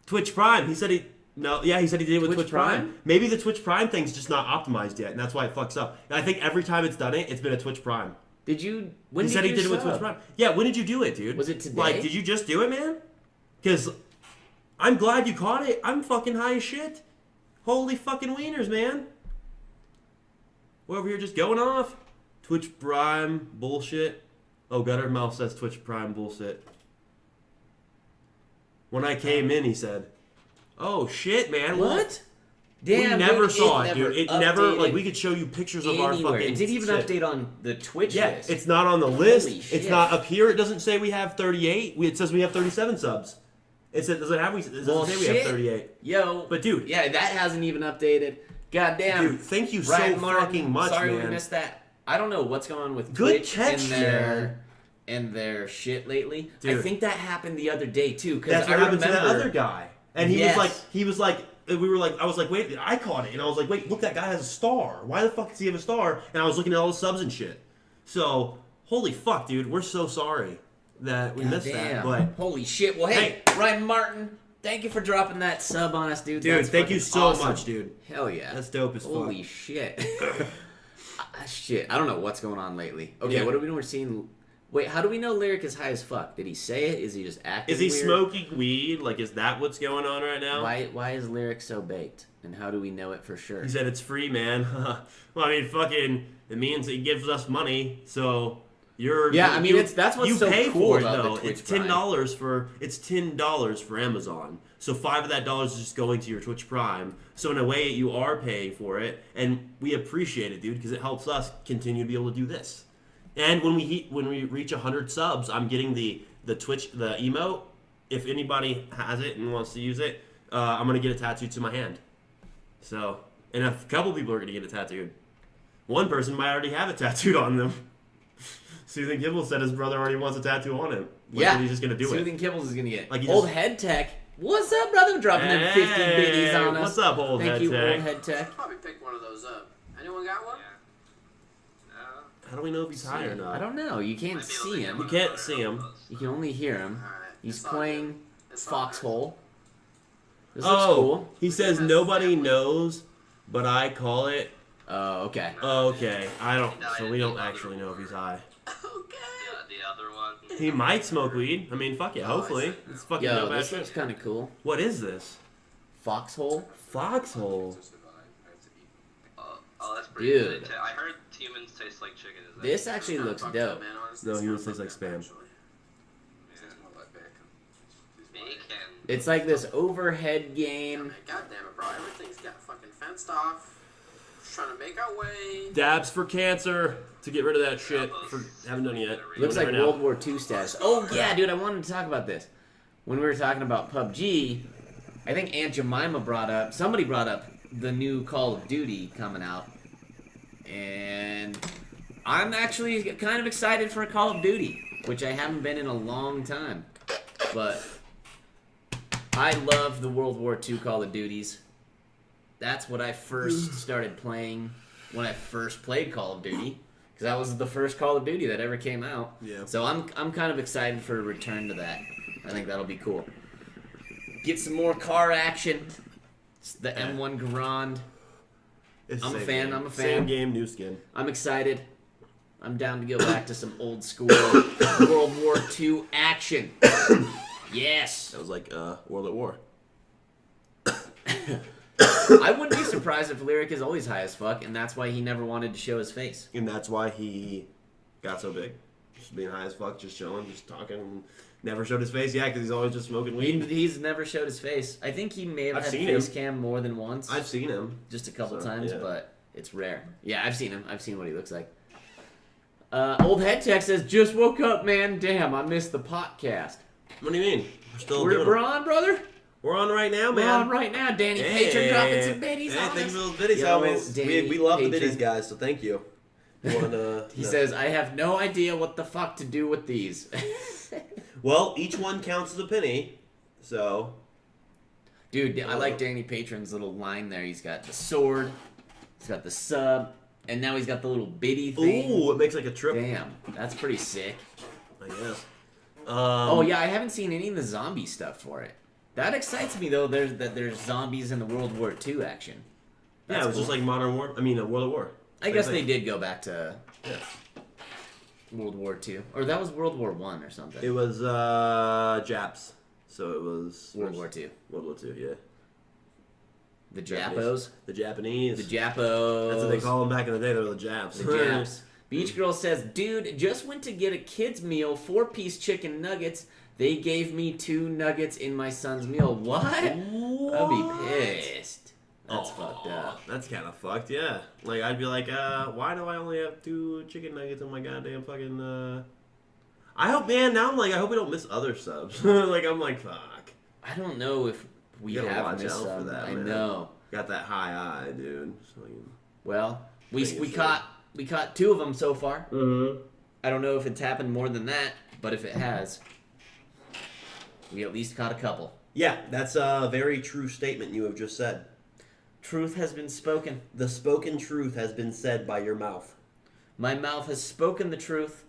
Twitch Prime. He said he said he did it with Twitch Prime. Maybe the Twitch Prime thing's just not optimized yet, and that's why it fucks up. And I think every time it's done it, it's been a Twitch Prime. Did you? He said he did it with Twitch Prime. Yeah, when did you do it, dude? Was it today? Like, did you just do it, man? Because I'm glad you caught it. I'm fucking high as shit. Holy fucking wieners, man. We're over here just going off. Twitch Prime bullshit. Oh, Gutter Mouth says Twitch Prime bullshit. When I came in, he said, "Oh shit, man! What? Damn, we never dude, saw it, dude. It never like we could show you pictures of our anywhere. fucking. It didn't even shit. update on the Twitch Yeah, list. it's not on the list. Holy It's shit. not up here. It doesn't say we have 38. It says we have 37 subs. It says does it have we? It doesn't say we have 38. Yo, But dude, yeah, that hasn't even updated. Goddamn, dude, thank you Ryan so Martin, fucking much, sorry man. we missed that. I don't know what's going on with Good Twitch catch, and their shit lately. Dude. I think that happened the other day too. Because That's I what happened remember to that other guy. And he Yes. was like, we were like, I was like, wait, I caught it, and I was like, wait, look, that guy has a star. Why the fuck does he have a star? And I was looking at all the subs and shit. So, holy fuck, dude, we're so sorry that we missed that. But holy shit! Well, hey, Ryan Martin, thank you for dropping that sub on us, dude. dude, That's thank you fucking so awesome. much, dude. Hell yeah, That's dope as fuck. Holy shit. Shit, I don't know what's going on lately. Okay, Yeah. what do we know? We're seeing. Wait, how do we know Lyric is high as fuck? Did he say it? Is he just acting? Is he weird? smoking weed? Like, is that what's going on right now? Why is Lyric so baked? And how do we know it for sure? He said it's free, man. Well, I mean, fucking, it means he gives us money, so you're. Yeah, I mean, that's what's you so pay cool for it about the though. Twitch It's Prime. $10 for Amazon. So $5 of that dollars is just going to your Twitch Prime. So in a way, you are paying for it, and we appreciate it, dude, because it helps us continue to be able to do this. And when we reach 100 subs, I'm getting the Twitch emote. If anybody has it and wants to use it, I'm gonna get it tattooed to my hand. So, and a couple people are gonna get it tattooed. One person might already have it tattooed on them. Soothing Kibble said his brother already wants a tattoo on him. Yeah, he's just gonna do Soothing it. Kibbles is gonna get Like he old just- head tech. What's up, brother? Dropping them 50 biddies on us. What's up, old Thank head you, tech? old head tech. Probably pick one of those up. Anyone got one? How do we know if he's high or not? I don't know. You can't see him. You can't see him. You can only hear him. Alright. He's it's all playing good. It's all good. Foxhole. This looks Oh, cool. he says nobody knows, but I call it. Oh, okay. Oh, okay, I don't. So we don't actually know if he's high. Okay. The other one. He might smoke weed. I mean, fuck it. Hopefully, it's fucking Yo, no bad this looks shit. kind of cool. What is this? Foxhole. Foxhole. Oh, that's pretty Dude. good. I heard humans taste like chicken. Is that This actually looks dope. No, he tastes like spam. bacon? It's like this overhead game. God damn it, bro. Everything's got fucking fenced off. Just trying to make our way. Dabs for cancer to get rid of that shit. Haven't done it yet. Looks Doing like it right now. World War II status. Oh yeah, dude, I wanted to talk about this. When we were talking about PUBG, I think Aunt Jemima somebody brought up the new Call of Duty coming out. And I'm actually kind of excited for a Call of Duty, which I haven't been in a long time. But I love the World War II Call of Duties. that's what I first started playing when I first played Call of Duty. Because that was the first Call of Duty that ever came out. Yeah. So I'm kind of excited for a return to that. I think that'll be cool. Get some more car action. It's the M1 Garand. I'm a fan. I'm a fan. Same game, new skin. I'm excited. I'm down to go back to some old school World War II action. Yes. That was like World at War. I wouldn't be surprised if Lyric is always high as fuck, and that's why he never wanted to show his face. And that's why he got so big. Just being high as fuck, just chilling, just talking, and never showed his face. Yeah, because he's always just smoking weed. He's never showed his face. I think he may have I've had seen face him. cam more than once. I've seen him. Just a couple So, times, yeah. but it's rare. Yeah, I've seen him. I've seen what he looks like. Old Head Tech says, just woke up, man. Damn, I missed the podcast. What do you mean? We're still doing We're it. on, brother? We're on right now, We're man. on right now. Danny Hey, Patron dropping some biddies hey, on thank us. you for those biddies, Yo, homies. Danny We love the Patron. biddies, guys, so thank you. He says, I have no idea what the fuck to do with these. Well, each one counts as a penny, so... Dude, I like Danny Patron's little line there. He's got the sword, he's got the sub, and now he's got the little biddy thing. Ooh, it makes like a trip. Damn, that's pretty sick. I guess. Oh yeah, I haven't seen any of the zombie stuff for it. That excites me though. There's zombies in the World War II action. Yeah, it was just like Modern War. I mean, World at War. I guess they did go back to Yeah. World War II, or that was World War I or something. It was Japs, so it was World War II. World War II, yeah. The Japanese. Japos. The Japanese. The Japos. That's what they call them back in the day. They were the Japs. The Japs. Beach Girl says, dude, just went to get a kid's meal, 4-piece chicken nuggets. They gave me 2 nuggets in my son's meal. What? I'd be pissed. That's fucked up. That's kind of fucked, yeah. Like, I'd be like, why do I only have 2 chicken nuggets in my goddamn fucking, I hope, man, now I'm like, I hope we don't miss other subs. Like, I'm like, fuck. I don't know if we You gotta have watch missed out for some. that, I man. know. Got that high eye, dude. So, Well, we Making sure. caught 2 of them so far. mm-hmm. I don't know if it's happened more than that, but if it has, we at least caught a couple. Yeah, that's a very true statement you have just said. Truth has been spoken. The spoken truth has been said by your mouth. My mouth has spoken the truth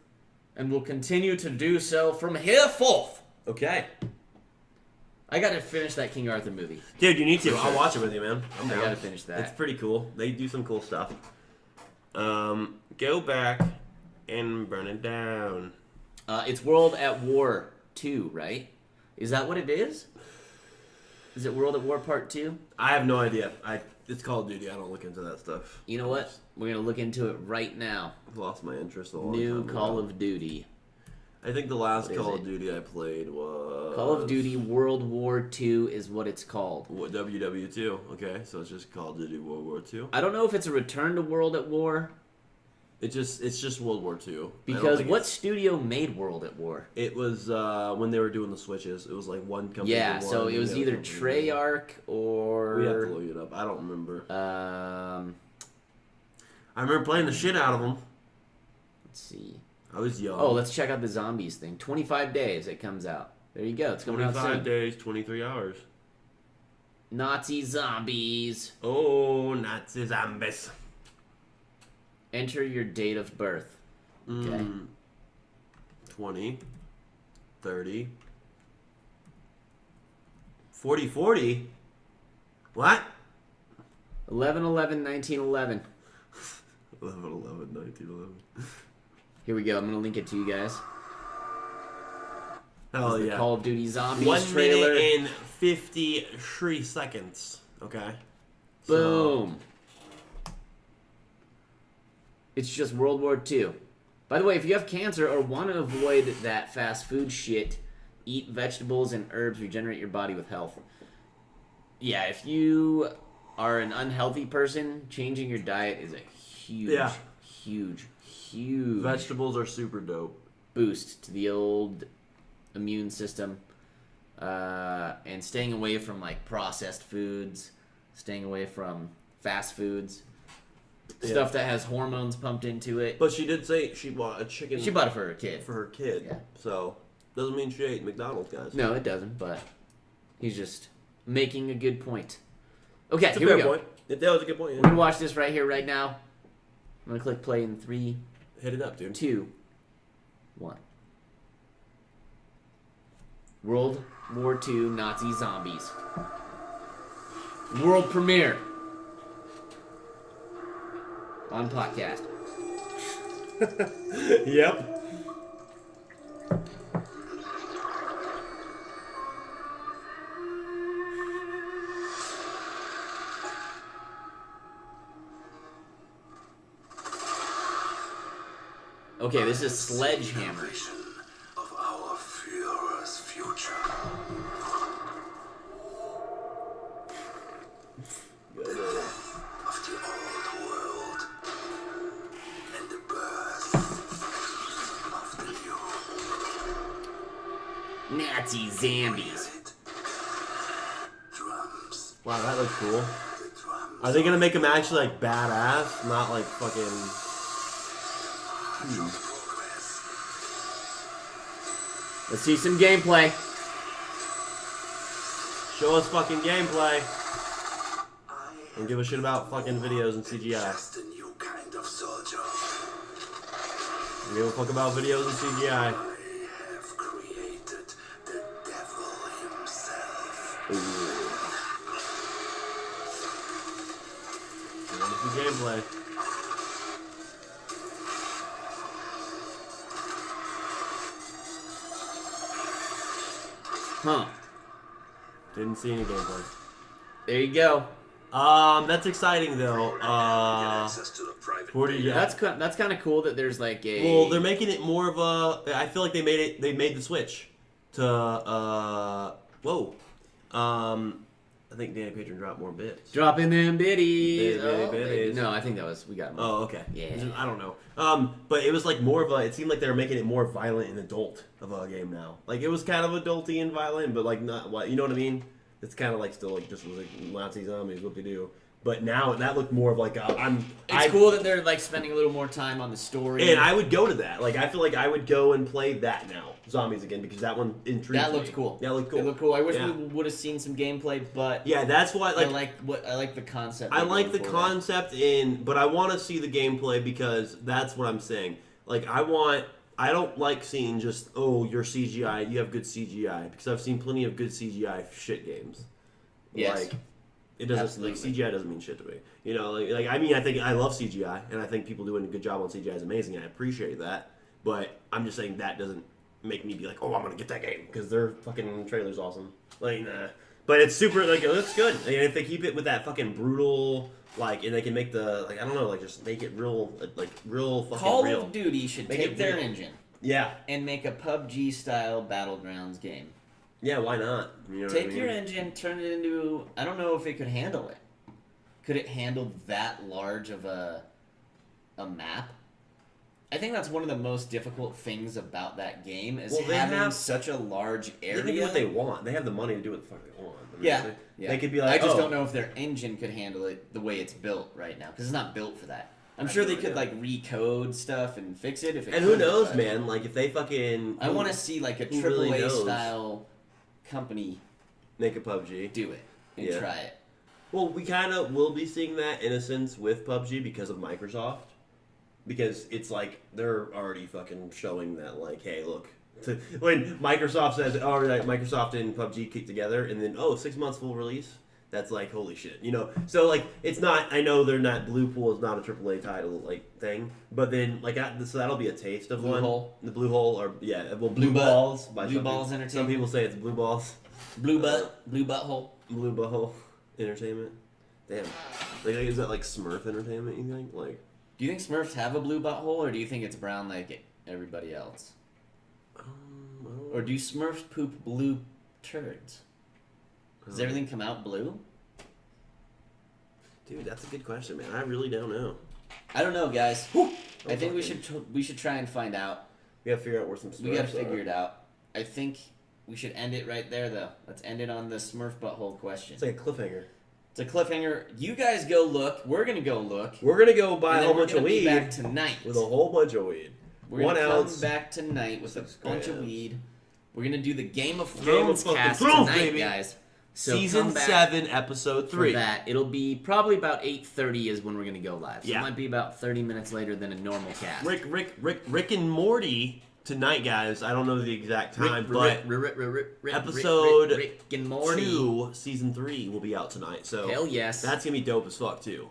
and will continue to do so from henceforth. Okay. I gotta finish that King Arthur movie. Dude, you need to. For sure. I'll watch it with you, man. I'm I down. gotta finish that. It's pretty cool. They do some cool stuff. Go back and burn it down. It's World at War 2, right? Is that what it is? Is it World at War Part 2? I have no idea. It's Call of Duty. I don't look into that stuff. You know what? We're gonna look into it right now. I've lost my interest a long New time Call ago. of Duty. I think the last What is Call it? of Duty I played was... Call of Duty World War II is what it's called. WW2. Okay, so it's just Call of Duty World War II. I don't know if it's a return to World at War, It's just World War II. I don't because think what it's- studio made World at War? It was when they were doing the switches. It was like one company. Yeah, did so one, it was the other either company did Treyarch one. We have to or... look it up. I don't remember. I I remember playing the shit out of them. let's see. I was young. Oh, let's check out the zombies thing. 25 days it comes out. There you go. It's coming out 25 soon. days, 23 hours. Nazi zombies. Oh, Nazi zombies. Enter your date of birth. Okay. 20, 30, 40, 40? What? 11/11/1911. 11/11/1911. Here we go. I'm gonna link it to you guys. Hell This is the yeah. Call of Duty Zombies 1 trailer. minute and 53 seconds. Okay. Boom. It's just World War II. By the way, if you have cancer or want to avoid that fast food shit, eat vegetables and herbs, regenerate your body with health. Yeah, if you are an unhealthy person, changing your diet is a huge, huge Vegetables are super dope. boost to the old immune system. And staying away from like processed foods, staying away from fast foods, stuff that has hormones pumped into it. But she did say she bought a chicken She bought it for her kid. for her kid. Yeah. So, doesn't mean she ate McDonald's, guys. No, it doesn't, but he's just making a good point. Okay, It's a here fair we go. point. That was a good point. We're Yeah. gonna watch this right here, right now. I'm gonna click play in 3, Hit it up, dude. 2, 1. World War II Nazi zombies. World premiere on Potcast. Yep. Okay, this is Sledgehammer. Vision of our Führer's future. Of the old world and the birth of the new. Nazi zombies. Drums. Wow, that looks cool. The drums. Are they gonna make him actually like badass, not like fucking? Progress. Let's see some gameplay. Show us fucking gameplay. I Don't give a shit about fucking videos and am CGI. just a new kind of soldier. Don't give a fuck about videos and CGI. I have created the devil himself. I want to see gameplay. Huh. Didn't see any gameplay. There you go. That's exciting though. Get access to the private What do you got? That's kind of cool that there's like a. Well, they're making it more of a. I feel like they made the switch to. Whoa. I think Danny Patron dropped more bits. dropping them biddies. Bitty, Oh, bitties. baby. No, I think that was we got them. Oh, okay. Yeah. I don't know. But it was like more of a. It seemed like they were making it more violent and adult of a game now. Like it was kind of adulty and violent, but like not what you know what I mean. It's kind of like still like just was like Nazi zombies, what they do. But now that looked more of like It's cool that they're like spending a little more time on the story. And I would go to that. Like I feel like I would go and play that now, zombies again, because that one intrigued that me. looked cool. That looked cool. It looked cool. I wish Yeah. we would have seen some gameplay, but Yeah, that's why. Like I like the concept. I they're like the going for concept but I want to see the gameplay because that's what I'm saying. Like I don't like seeing just your CGI. You have good CGI because I've seen plenty of good CGI shit games. Yes. Like it doesn't Absolutely. like CGI doesn't mean shit to me. You know, like I mean I think I love CGI and I think people doing a good job on CGI is amazing. I appreciate that, but I'm just saying that doesn't make me be like, oh, I'm gonna get that game because their fucking trailer's awesome. Like nah. But it's super like it looks good. And if they keep it with that fucking brutal like and they can make the like I don't know like just make it real like real fucking Call real. of Duty should Make take it their real. engine Yeah. and make a PUBG style battlegrounds game. Yeah, why not? You know Take what I mean? your engine, turn it into. I don't know if it could handle it. Could it handle that large of a map? I think that's one of the most difficult things about that game is Well, they having have- such a large They area. can do what they want. They have the money to do what the fuck they want. I mean, Yeah, They could be like, I just oh, don't know if their engine could handle it the way it's built right now because it's not built for that. I'm I sure have they no could idea. like recode stuff and fix it if it. And who could, knows, but man? Like if they fucking, I want to see like a who really AAA knows? style company make a PUBG. do it and Yeah. try it. Well, we kind of will be seeing that in a sense with PUBG because of Microsoft. Because it's like they're already fucking showing that, like, hey, look. When Microsoft says, oh, like, Microsoft and PUBG kick together, and then, 6 months full release, that's like, holy shit, you know? So, like, it's not, I know they're not, Blue Pool is not a AAA title, like, thing, but then, like, so that'll be a taste of Blue one. Hole. The Blue Hole, or, yeah, well, Blue Blue Butt. Balls. By Blue some Balls people. Entertainment. Some people say it's Blue Balls. Blue butthole. Blue Butthole Entertainment. Damn. Like, is that like Smurf Entertainment, you think? Like, Do you think Smurfs have a blue butthole, or do you think it's brown like everybody else? I don't Or do Smurfs poop blue turds? Does everything come out blue? Dude, that's a good question, man. I really don't know. I don't know, guys. I think we fucking- should try and find out. We gotta figure out where some Smurfs We gotta are. figure it out. I think we should end it right there, though. Let's end it on the Smurf butthole question. It's like a cliffhanger. It's a cliffhanger. You guys go look. We're gonna go look. We're gonna go buy And a then whole we're bunch of gonna be weed back tonight. with a whole bunch of weed. We're 1 gonna ounce. come back tonight with a 6 bunch of grams. weed. We're gonna do the Game of Game of Thrones fucking cast Thrones, tonight, baby. guys. So Season come back 7, episode for 3. that. It'll be probably about 8:30 is when we're gonna go live. So Yeah. it might be about 30 minutes later than a normal cast. Rick and Morty tonight, guys. I don't know the exact time, but episode episode Rick and Morty. 2, season 3 will be out tonight. So Hell yes. that's gonna be dope as fuck too.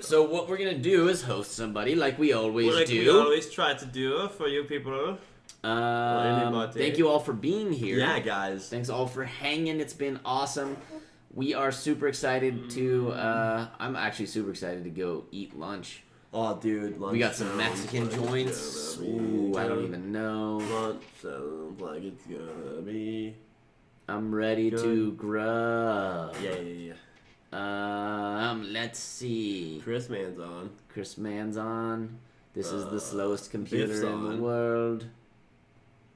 So what we're gonna do is host somebody like we always Like do. we always try to do for you people. Thank you all for being here. Yeah, guys. Thanks all for hanging. It's been awesome. We are super excited to. I'm actually super excited to go eat lunch. Oh, dude, lunch We got some sounds Mexican like joints. it's gonna be Ooh, I don't good. even know. Lunch sounds like it's gonna be. I'm ready to Good. grub. Yeah. Let's see. Chris Man's on. Chris Mann's on. This is the slowest Biff's computer in the on. world.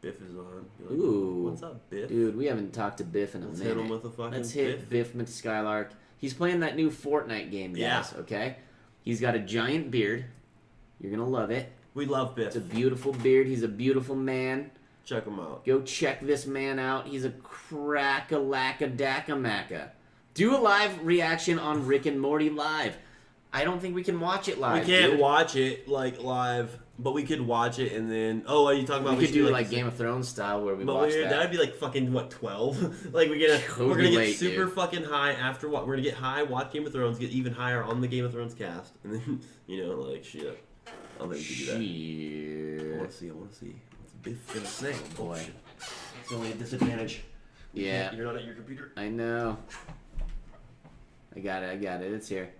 Biff is on. You're Ooh. What's up, Biff? Dude, we haven't talked to Biff in a Let's minute. hit him with a fucking Let's hit Biff McSkylark. He's playing that new Fortnite game, guys, Yeah. okay? He's got a giant beard. You're going to love it. We love Biff. It's a beautiful beard. He's a beautiful man. Check him out. Go check this man out. He's a crack-a-lack-a-dack-a-macca. Do a live reaction on Rick and Morty live. I don't think we can watch it live. We can't dude. watch it like live, but we could watch it and then. Oh, are you talking about? We could do should like Game of Thrones style where we But watch that. that'd be like fucking what 12? Like we're Totally gonna get late, super dude. fucking high after what we're gonna get high, watch Game of Thrones, get even higher on the Game of Thrones cast, and then like shit. I don't think we could do that. I want to see. What's Biff gonna say? Oh, boy. Shit. It's only a disadvantage. Yeah, You're not at your computer. I know. I got it. It's here.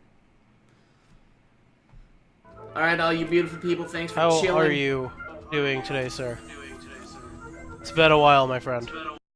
All right, all you beautiful people, thanks for How chilling. are you doing today, sir? It's been a while, my friend.